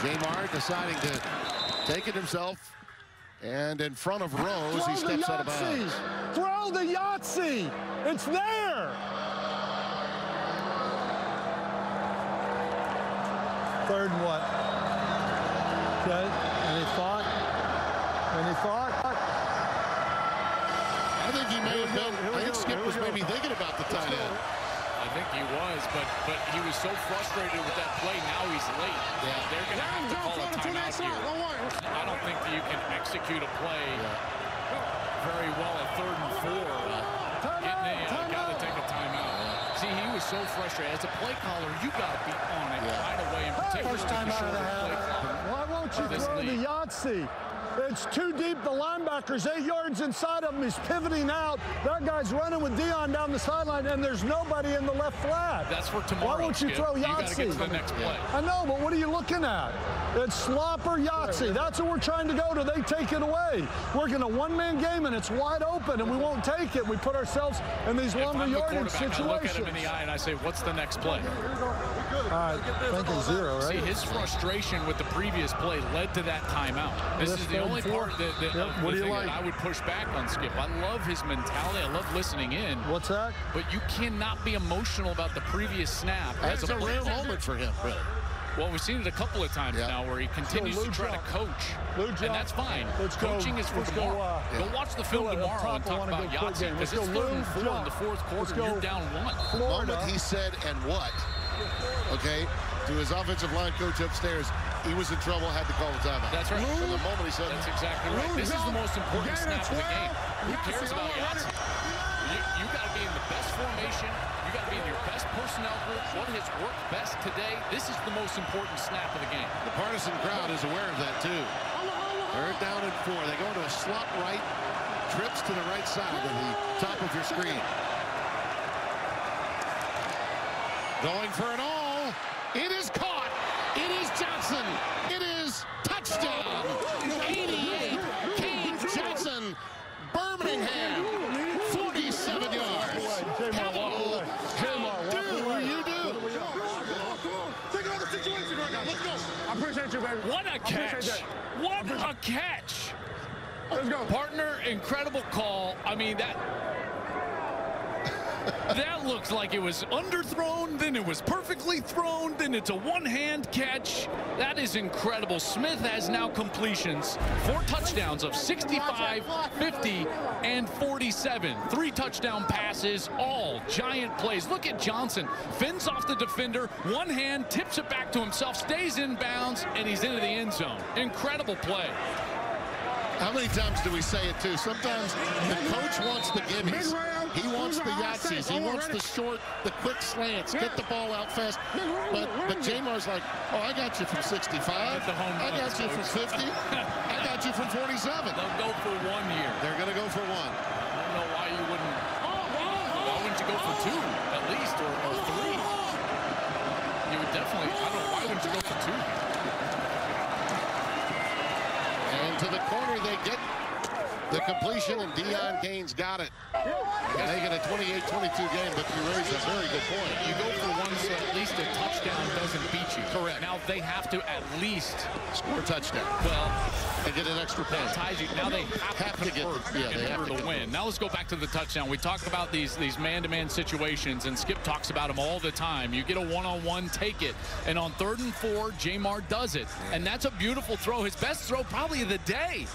Jamar deciding to take it himself. And in front of Rose, he steps out of bounds. Throw the Yahtzee! It's there! Third and what? Okay. Any thought? Any thought? I think he may have been. I think Skip was maybe thinking about the tight end. I think he was, but he was so frustrated with that play. Now he's late. Yeah, they're going to have to call a timeout here. I don't think that you can execute a play very well at 3rd and 4. Got to take a timeout. See, he was so frustrated. As a play caller, you got to be on it right away. In particular, first time out of the half. Why won't you throw the Yahtzee? It's too deep. The linebacker's 8 yards inside of him. He's pivoting out. That guy's running with Dion down the sideline, and there's nobody in the left flat. That's for tomorrow. Why won't you throw Yahtzee? You got to get to the next play. I know, but what are you looking at? It's slop or Yahtzee. That's what we're trying to go to. They take it away. We're going to one-man game, and it's wide open, and we won't take it. We put ourselves in these longer yardage situations. I look at him in the eye, and I say, what's the next play? All right, thinking 0, right? See, his frustration with the previous play led to that timeout. This is the only part that what do you like? I would push back on Skip. I love his mentality. I love listening in. What's that? But you cannot be emotional about the previous snap. That's a real moment for him, really. Well, we've seen it a couple of times now where he continues to try to coach, and that's fine. Coaching is for tomorrow. Go watch the film tomorrow and talk about Yahtzee, because it's 3rd and 4 in the 4th quarter. You're down 1. The moment he said, and what, okay, to his offensive line coach upstairs, he was in trouble, had to call the timeout. That's right. From the moment he said that's exactly right. This is the most important snap of the game. Who cares about Yahtzee? You got to be in the best formation. You You got to be in your best personnel group. What has worked best today? This is the most important snap of the game. The partisan crowd is aware of that, too. Third down and 4. They go into a slot right, trips to the right side of the top of your screen. Going for an all. It is caught. It is Johnson. It is touchdown. 88. Cade Johnson. Birmingham. 47 yards. How do you do? Take another situation right now. Let's go. I appreciate you, baby. What a catch. What a catch. Let's go. Partner, incredible call. I mean, that looks like it was underthrown, then it was perfectly thrown, then it's a one-hand catch. That is incredible. Smith has now completions, 4 touchdowns of 65, 50, and 47. 3 touchdown passes, all giant plays. Look at Johnson. Fins off the defender, one hand, tips it back to himself, stays in bounds, and he's into the end zone. Incredible play. How many times do we say it, too? Sometimes the coach wants the gimmies. He wants the Yahtzees. He wants the short, the quick slants. Get the ball out fast. But Jamar's like, oh, I got you from 65. I got you from 50. I got you from 47. They'll go for 1 year. They're going to go for 1. I don't know why you wouldn't. Why wouldn't you go for 2 at least, or 3? You would definitely. I don't know. Why wouldn't you go for 2? And to the corner they get the completion, and Deon Gaines got it. Make it a 28-22 game, but you raise a very good point. You go for 1 so at least a touchdown doesn't beat you. Correct. Now they have to at least score a touchdown. Well, and get an extra point. That ties you. Now they have to convert they have to win. Now let's go back to the touchdown. We talk about these man-to-man situations, and Skip talks about them all the time. You get a one-on-one, take it. And on 3rd and 4, Jamar does it. And that's a beautiful throw. His best throw probably of the day.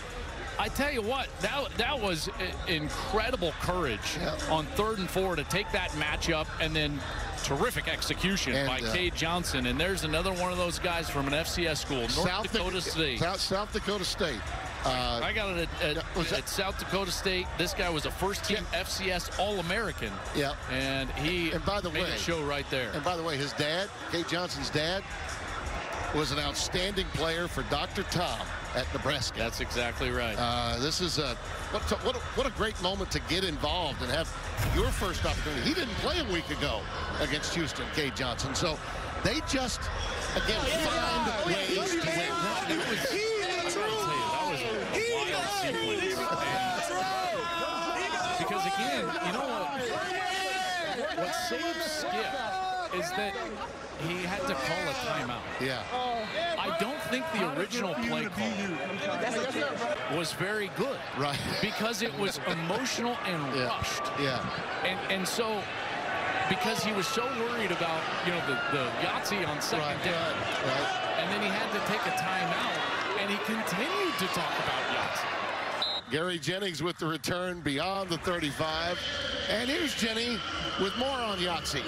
I tell you what, that was incredible courage on 3rd and 4 to take that matchup, and then terrific execution by Cade Johnson. And there's another one of those guys from an FCS school, North Dakota State. South Dakota State. I got it at South Dakota State. This guy was a first-team FCS All-American. Yeah. And he made a show right there. And by the way, his dad, Cade Johnson's dad, was an outstanding player for Dr. Tom at Nebraska. That's exactly right. This is what a great moment to get involved and have your first opportunity. He didn't play a week ago against Houston, Cade Johnson. So they just, again, find ways to win. That was a wild sequence. Because, again, you know what saved Skip is that he had to call a timeout. Yeah. I don't think the original play call was very good. Right. Because it was emotional and rushed. Yeah. And so, because he was so worried about, you know, the Yahtzee on second down. Right. And then he had to take a timeout, and he continued to talk about Yahtzee. Gary Jennings with the return beyond the 35. And here's Jenny with more on Yahtzee.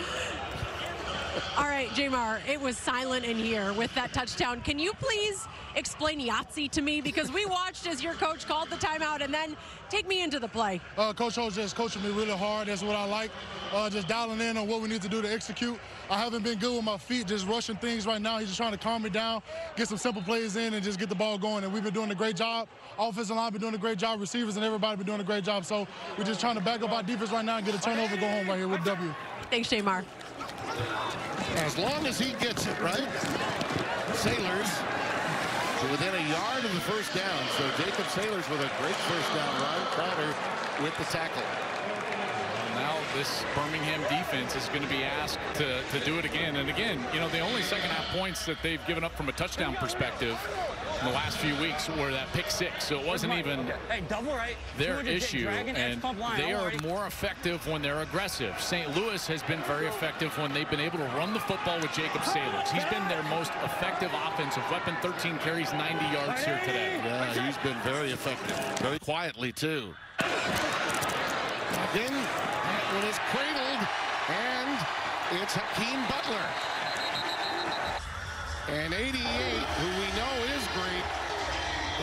All right, Jamar, it was silent in here with that touchdown. Can you please explain Yahtzee to me? Because we watched as your coach called the timeout, and then take me into the play. Coach Ho's just coaching me really hard. That's what I like. Just dialing in on what we need to do to execute. I haven't been good with my feet, just rushing things right now. He's just trying to calm me down, get some simple plays in, and just get the ball going. And we've been doing a great job. Offensive line been doing a great job. Receivers and everybody been doing a great job. So we're just trying to back up our defense right now and get a turnover, go home right here with W. Thanks, Jamar. As long as he gets it, right? Sailors to within a yard of the first down. So Jacob Sailors with a great first down. Ryan Crowder with the tackle. Well, now this Birmingham defense is going to be asked to do it again. And again, you know, the only second half points that they've given up from a touchdown perspective in the last few weeks were that pick six. So it wasn't even their issue. And they are more effective when they're aggressive. St. Louis has been very effective when they've been able to run the football with Jacob Sailors. He's been their most effective offensive weapon. 13 carries, 90 yards here today. Yeah, he's been very effective. Very quietly, too. Again, that one is cradled, and it's Hakeem Butler. And 88, who we know is great,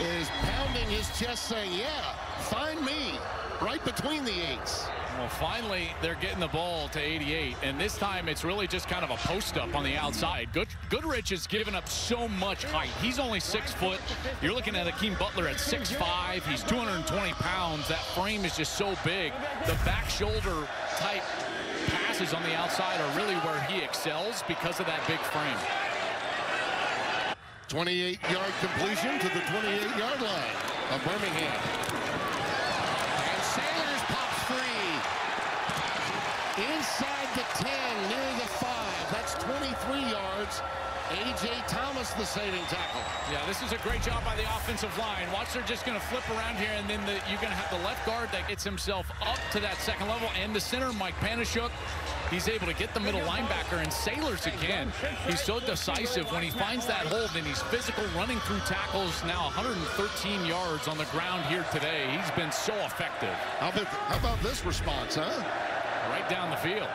is pounding his chest saying, yeah, find me right between the eights. Well, finally, they're getting the ball to 88, and this time it's really just kind of a post-up on the outside. Goodrich has given up so much height. He's only 6 foot. You're looking at Akeem Butler at 6'5". He's 220 pounds. That frame is just so big. The back shoulder type passes on the outside are really where he excels because of that big frame. 28-yard completion to the 28-yard line of Birmingham. And Sailors pops free. Inside the 10, near the 5. That's 23 yards. A.J. Thomas, the saving tackle. Yeah, this is a great job by the offensive line. Watch, they're just going to flip around here, and then you're going to have the left guard that gets himself up to that second level, and the center, Mike Panashuk, he's able to get the middle linebacker. And Sailors again, he's so decisive when he finds that hole, then he's physical, running through tackles. Now 113 yards on the ground here today. He's been so effective. How about this response, huh? Right down the field.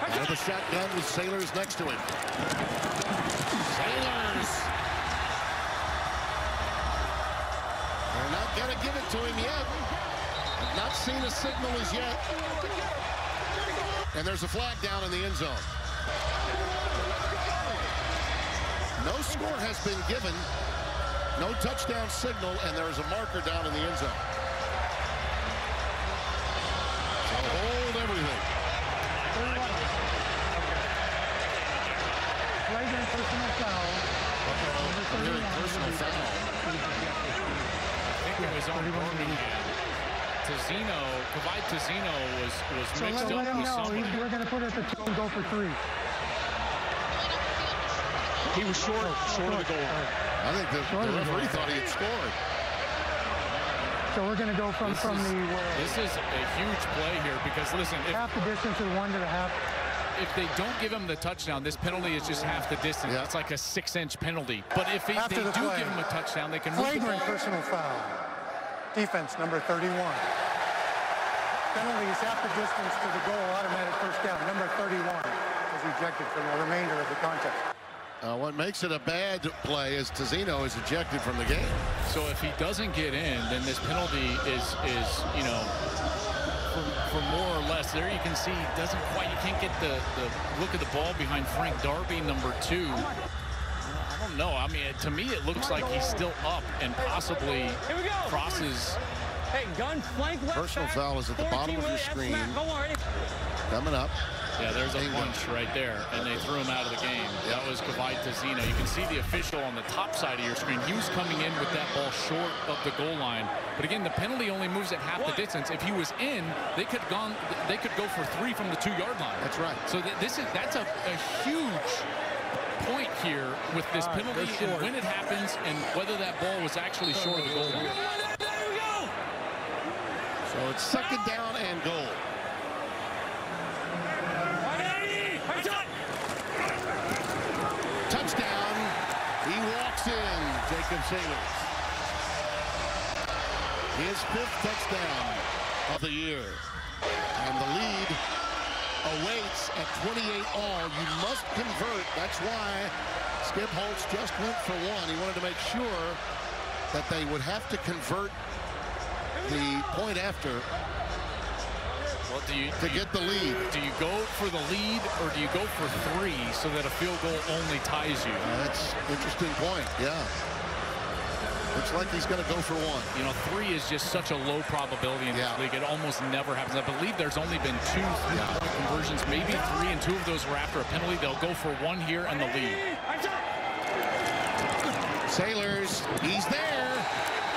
Out of the shotgun with Sailors next to him. Sailors. They're not going to give it to him yet. I've not seen a signal as yet. And there's a flag down in the end zone. No score has been given. No touchdown signal, and there is a marker down in the end zone. So hold everything. Flagrant personal foul. Personal foul. I think it was on Birmingham. Kavai Tazino was mixed up with somebody. We're going to put it at the 2 and go for 3. He was short of the goal. I think the referee thought he had scored. So we're going to go from the... This is a huge play here because, listen... half the distance of 1 to the half. If they don't give him the touchdown, this penalty is just half the distance. Yeah. It's like a 6-inch penalty. But if they do give him a touchdown, they can move the ball. Flagrant personal foul. Defense, number 31. Penalty is half the distance to the goal, automatic first down. Number 31 is ejected from the remainder of the contest. What makes it a bad play is Tazino is ejected from the game. So if he doesn't get in, then this penalty is you know, for more or less. There you can see he doesn't quite, you can't get the look of the ball behind Frank Darby, number 2. I don't know. I mean, to me, it looks like he's still up and possibly crosses. Hey, gun flank left. Personal foul is at the bottom of your screen. Coming up. Yeah, there's a punch right there, and they threw him out of the game. That was Kavai Tazino. You can see the official on the top side of your screen. He was coming in with that ball short of the goal line. But again, the penalty only moves at half the distance. If he was in, they could go for 3 from the 2-yard line. That's right. So that's a huge point here with this penalty and when it happens and whether that ball was actually short of the goal line. So it's second down and goal. Touchdown. He walks in, Jacob Sailors. His 5th touchdown of the year. And the lead awaits at 28-all. You must convert. That's why Skip Holtz just went for 1. He wanted to make sure that they would have to convert the point after to get the lead. Do you go for the lead or do you go for 3 so that a field goal only ties you? That's an interesting point, yeah. Looks like he's going to go for 1. You know, 3 is just such a low probability in this league. It almost never happens. I believe there's only been 2 3-point conversions, maybe 3, and 2 of those were after a penalty. They'll go for 1 here and the lead. Sailors, he's there,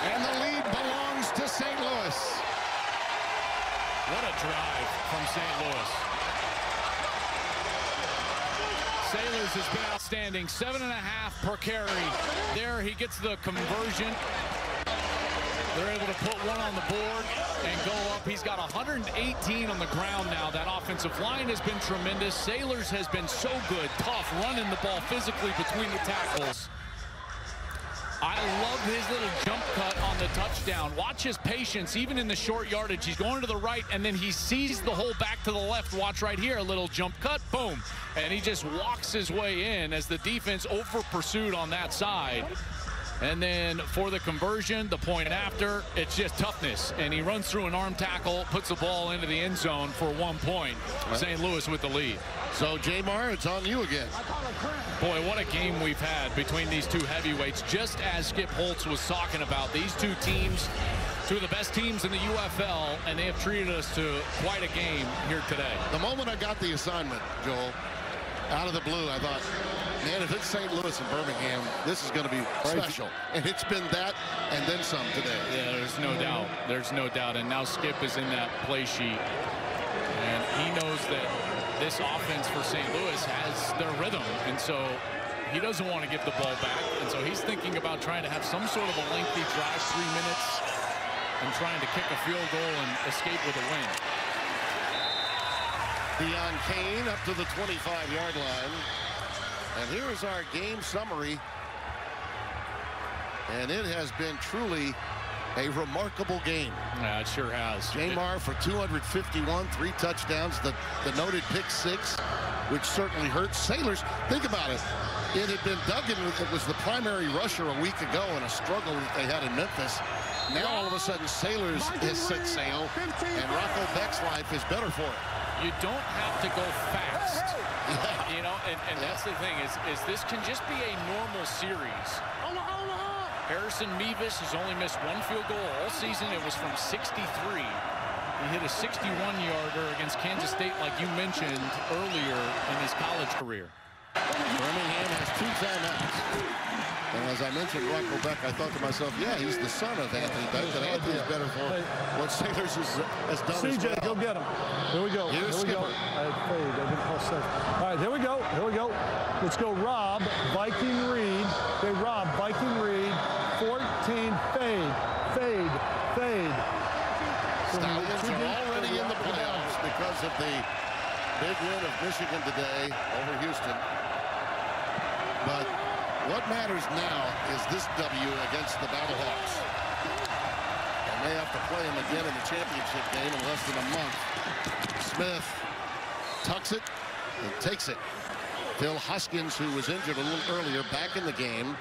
and the lead belongs to St. Louis. What a drive from St. Louis. Sailors has been outstanding. 7.5 per carry. There he gets the conversion. They're able to put 1 on the board and go up. He's got 118 on the ground now. That offensive line has been tremendous. Sailors has been so good, tough, running the ball physically between the tackles. I love his little jump cut on the touchdown. Watch his patience, even in the short yardage. He's going to the right, and then he sees the hole back to the left. Watch right here, a little jump cut, boom. And he just walks his way in as the defense over-pursued on that side. And then for the conversion, the point after, it's just toughness. And he runs through an arm tackle, puts the ball into the end zone for 1 point. St. Louis with the lead. So, Jamar, it's on you again. Boy, what a game we've had between these two heavyweights. Just as Skip Holtz was talking about, these two teams, two of the best teams in the UFL, and they have treated us to quite a game here today. The moment I got the assignment, Joel, out of the blue, I thought, man, if it's St. Louis and Birmingham, this is going to be special. And it's been that and then some today. Yeah, there's no doubt. There's no doubt. And now Skip is in that play sheet. And he knows that this offense for St. Louis has their rhythm. And so he doesn't want to give the ball back. And so he's thinking about trying to have some sort of a lengthy drive, 3 minutes, and trying to kick a field goal and escape with a win. Deon Cain up to the 25-yard line. And here is our game summary. And it has been truly a remarkable game. Yeah, it sure has. Jamar for 251, 3 touchdowns, the noted pick 6, which certainly hurts. Sailors, think about it. It had been Duggan that was the primary rusher a week ago in a struggle that they had in Memphis. Now all of a sudden Sailors has set sail, and Rocco Beck's life is better for it. You don't have to go fast. Yeah. You know, and that's the thing is this can just be a normal series. Harrison Mevis has only missed 1 field goal all season. It was from 63. He hit a 61-yarder against Kansas State, like you mentioned earlier in his college career. Birmingham has 2 timeouts. And as I mentioned, Rocco Beck, I thought to myself, yeah, he's the son of Anthony Beck, but Anthony's better for what Sailors has done CJ, as well. go get him. Here we go. Here's Here we go. I didn't call safe. All right, here we go. Here we go. Let's go Rob, Viking Reed. Okay, Rob, Viking Reed, 14, fade, fade, fade. Stallions are already in the playoffs because of the big win of Michigan today over Houston. But what matters now is this W against the Battlehawks. And they have to play them again in the championship game in less than a month. Smith tucks it and takes it. Phil Huskins, who was injured a little earlier, back in the game.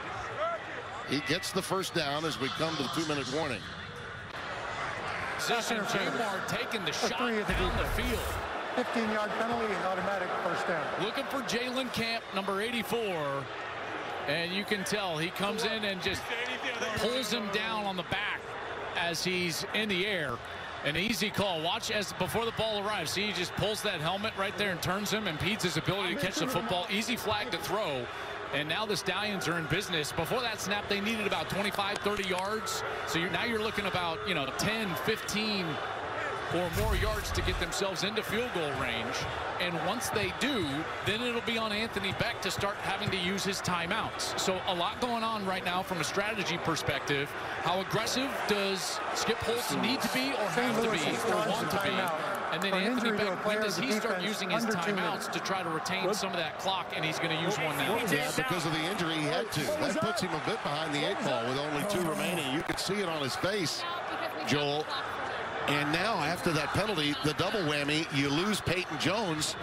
He gets the first down as we come to the 2-minute warning. Position Jamar taking the shot down the field. 15-yard penalty and automatic first down. Looking for Jalen Camp, number 84. And you can tell he comes in and just pulls him down on the back as he's in the air. An easy call. Watch as before the ball arrives. See, he just pulls that helmet right there and turns him, impedes his ability to catch the football. Easy flag to throw. And now the Stallions are in business. Before that snap, they needed about 25, 30 yards. So now you're looking about, 10, 15 or more yards to get themselves into field goal range. And once they do, then it'll be on Anthony Beck to start having to use his timeouts. So a lot going on right now from a strategy perspective. How aggressive does Skip Holtz need to be or have to be or want to be? And then Anthony Beck, when does he start using his timeouts to try to retain some of that clock? And he's going to use one now. Yeah, because of the injury he had to. That puts him a bit behind the 8 ball with only 2 remaining. You could see it on his face, Joel. And now, after that penalty, the double whammy, you lose Peyton Jones,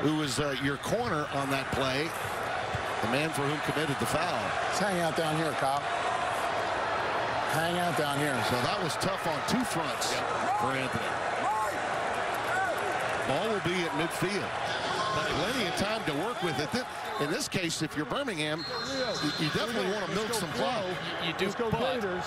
who was your corner on that play, the man for whom committed the foul. Let's hang out down here, Kyle. Hang out down here. So that was tough on 2 fronts for Anthony. Ball will be at midfield. Plenty of time to work with it. In this case, if you're Birmingham, you definitely want to milk some clock. You do, but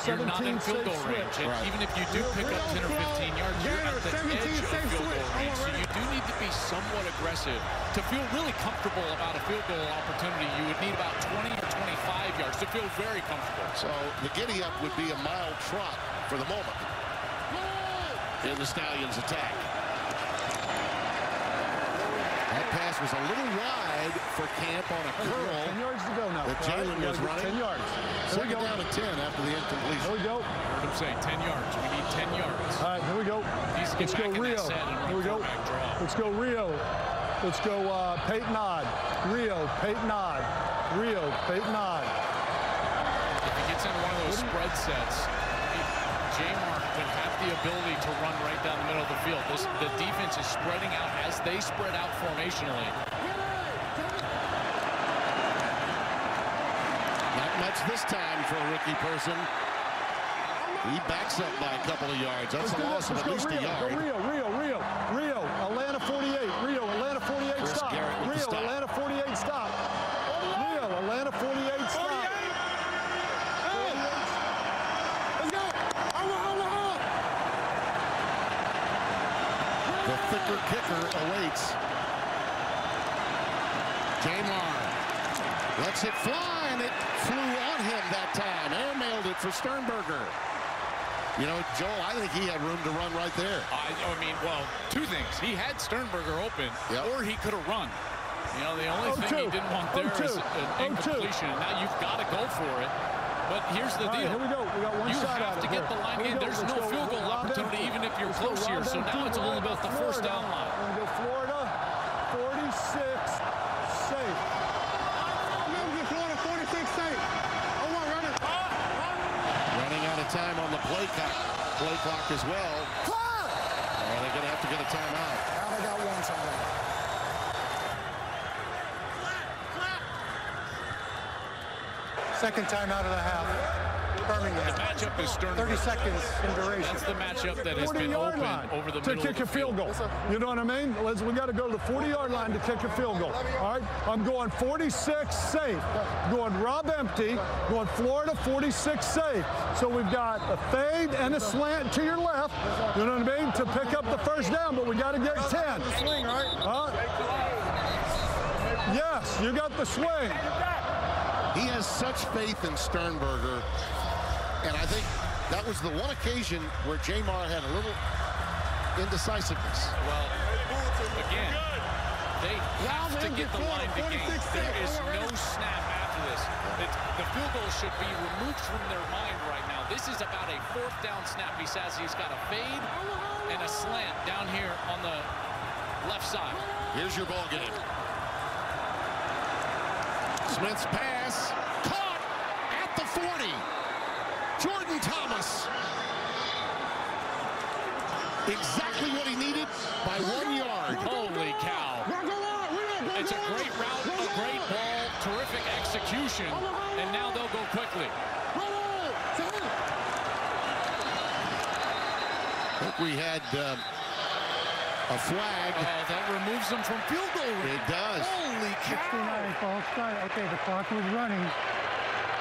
you're not in field goal range. And even if you do pick up 10 or 15 yards, you're at the edge of field goal range. So you do need to be somewhat aggressive. To feel really comfortable about a field goal opportunity, you would need about 20 or 25 yards to feel very comfortable. So the giddy-up would be a mild trot for the moment in the Stallions' attack. That pass was a little wide for Camp on a curl. 10 yards to go now. That Jalen was running. 10 yards. Second down and 10 after the incompletion. Here we go. Heard him say 10 yards. We need 10 yards. All right, here we go. Let's go Rio. Here we go. Let's go Rio. Let's go Peyton Odd. Rio, Peyton Odd. Rio, Peyton Odd. If he gets into one of those spread sets, Jamar would have the ability to run right down the middle of the field. The defense is spreading out as they spread out formationally. Not much yards this time for a rookie person. He backs up by a couple of yards. That's a loss of at least a yard. Rio, Atlanta 48. Rio, Atlanta 48, stop. Rio, Atlanta 48, stop. Rio, Atlanta 48, stop. Let's go. The thicker kicker awaits. Jamar lets it fly, and it flew on him that time. Airmailed it for Sternberger. You know, Joel, I think he had room to run right there. I mean, well, two things. He had Sternberger open, or he could have run. You know, the only thing he didn't want there is an incompletion. Now you've got to go for it. But here's the deal. Here we go. We got one shot have to get the line in. There's no field goal opportunity even if you're close here. So now it's all about the first down line. We're going to go Florida 46, safe. Florida 46 safe. Running out of time on the play clock as well. They're going to have to get a timeout. Now they got one timeout. Second timeout of the half. Birmingham. The matchup is Sternberger. 30 seconds in duration. That's the matchup that has been open over the middle to kick of the a field goal. You know what I mean? We got to go to the 40-yard line to kick a field goal. All right? I'm going 46 safe. Going Rob empty. Going Florida 46 safe. So we've got a fade and a slant to your left. You know what I mean? To pick up the first down, but we got to get 10. Swing, right? Yes, you got the swing. He has such faith in Sternberger, and I think that was the one occasion where Jamar had a little indecisiveness. Well, again, they have to get the line to gain. There is no snap after this. The field goal should be removed from their mind right now. This is about a fourth down snap. He says he's got a fade and a slant down here on the left side. Here's your ball game. Smith's pass, caught at the 40. Jordan Thomas. Exactly what he needed by 1 yard. Holy cow. It's a great route, a great ball, terrific execution, and now they'll go quickly. I think we had a flag. That removes them from field goal range. It does. Holy cow. 69, false start. Okay, the clock was running.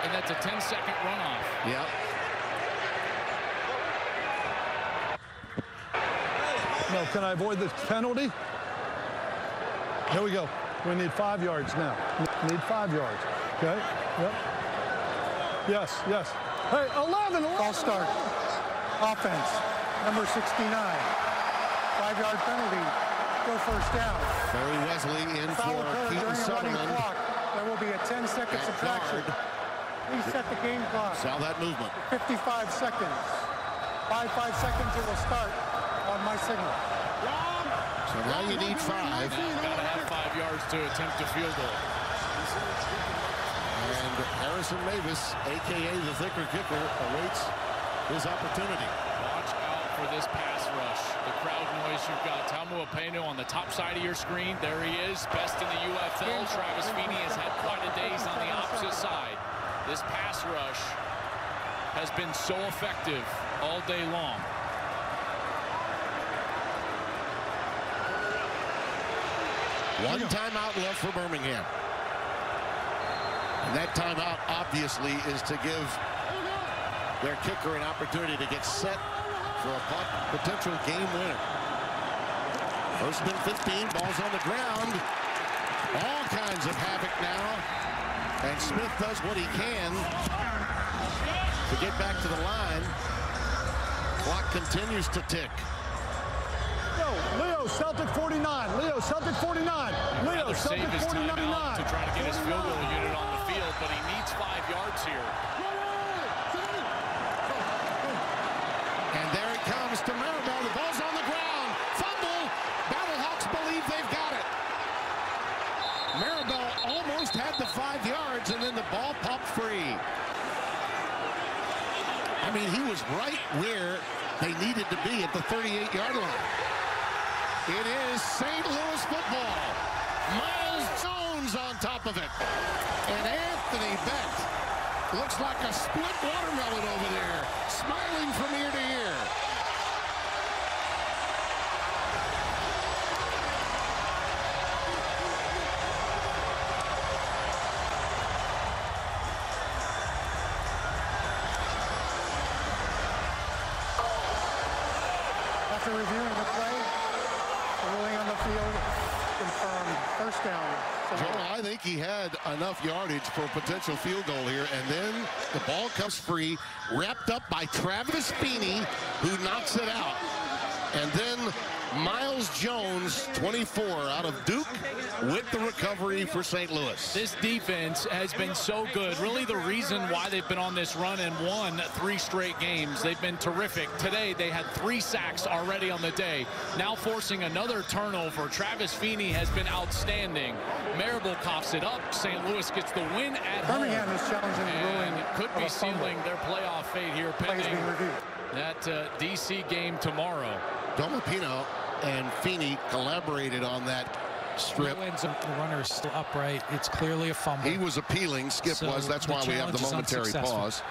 And that's a 10-second runoff. Yep. No, can I avoid the penalty? Here we go. We need 5 yards now. Need 5 yards. Okay. Yep. Yes, yes. Hey, 11. False start. Offense. Number 69. 5-yard penalty. Go first down. Barry Wesley in Foul for occurred Keaton during the running Sutherland. clock. There will be a 10-second subtraction. Please set the game clock. Saw that movement. 55 seconds. 5 seconds it will start on my signal. So now you need 5. Got to have 5 yards to attempt a field goal. And Harrison Mavis, a.k.a. the thicker kicker, awaits his opportunity. Watch out for this pass rush. The crowd noise. You've got Tamu Apeno on the top side of your screen. There he is, best in the UFL. Travis Feeney has had quite a days on the opposite side. This pass rush has been so effective all day long. One timeout left for Birmingham. And that timeout, obviously, is to give their kicker an opportunity to get set for a potential game winner. First and 15, ball's on the ground. All kinds of havoc now. And Smith does what he can to get back to the line. Clock continues to tick. Leo, Celtic 49. Leo, Celtic 49. Leo, Celtic 49. To try to get his field goal unit on the field, but he needs 5 yards here. And there it comes to Maribel. The ball's on the ground. Fumble. Battlehawks believe they've got it. Maribel almost had the 5 yards, and then the ball popped free. I mean, he was right where they needed to be at the 38-yard line. It is St. Louis football. Miles Jones on top of it. And Anthony Beck Looks like a split watermelon over there, smiling from ear to ear. After reviewing the play, the ruling on the field confirmed first down. Joel, I think he had enough yardage for a potential field goal here, and then the ball comes free, wrapped up by Travis Feeney, who knocks it out. And then Miles Jones, 24, out of Duke, with the recovery for St. Louis. This defense has been so good. Really the reason why they've been on this run and won 3 straight games. They've been terrific. Today they had 3 sacks already on the day. Now forcing another turnover. Travis Feeney has been outstanding. Marable coughs it up. St. Louis gets the win at Birmingham home. is challenging the ruling And could be sealing their playoff fate here pending that DC game tomorrow. Domapino and Feeney collaborated on that strip. The runner is still upright. It's clearly a fumble. He was appealing, Skip was. That's why we have the momentary pause.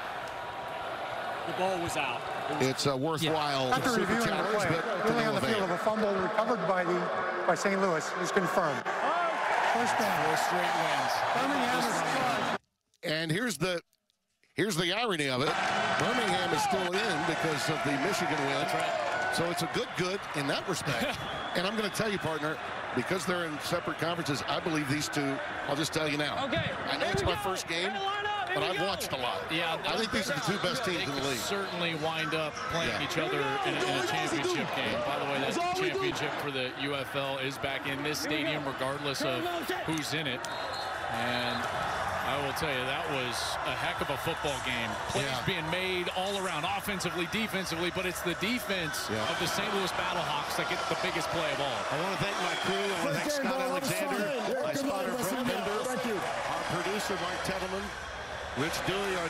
The ball was out. It's a worthwhile After super reviewing the challenge, play, but ruling on the field of a fumble recovered by St. Louis is confirmed. First down. 4 straight wins. Birmingham is charged. And here's the irony of it. Birmingham is still in because of the Michigan win. That's right. So it's a good in that respect. And I'm going to tell you, partner, because they're in separate conferences, I believe these two, I'll just tell you now. Okay. I know it's my first game, but I've watched a lot. Yeah, I think these are the 2 best teams in the league. Certainly wind up playing each other in a championship game. By the way, that championship for the UFL is back in this stadium regardless of who's in it. And I will tell you, that was a heck of a football game. Plays being made all around, offensively, defensively, but it's the defense of the St. Louis Battlehawks that gets the biggest play of all. I want to thank my crew. I want to thank Scott Alexander, my spotter, Brett Bender, our producer, Mike Tettleman, Rich Dewey, our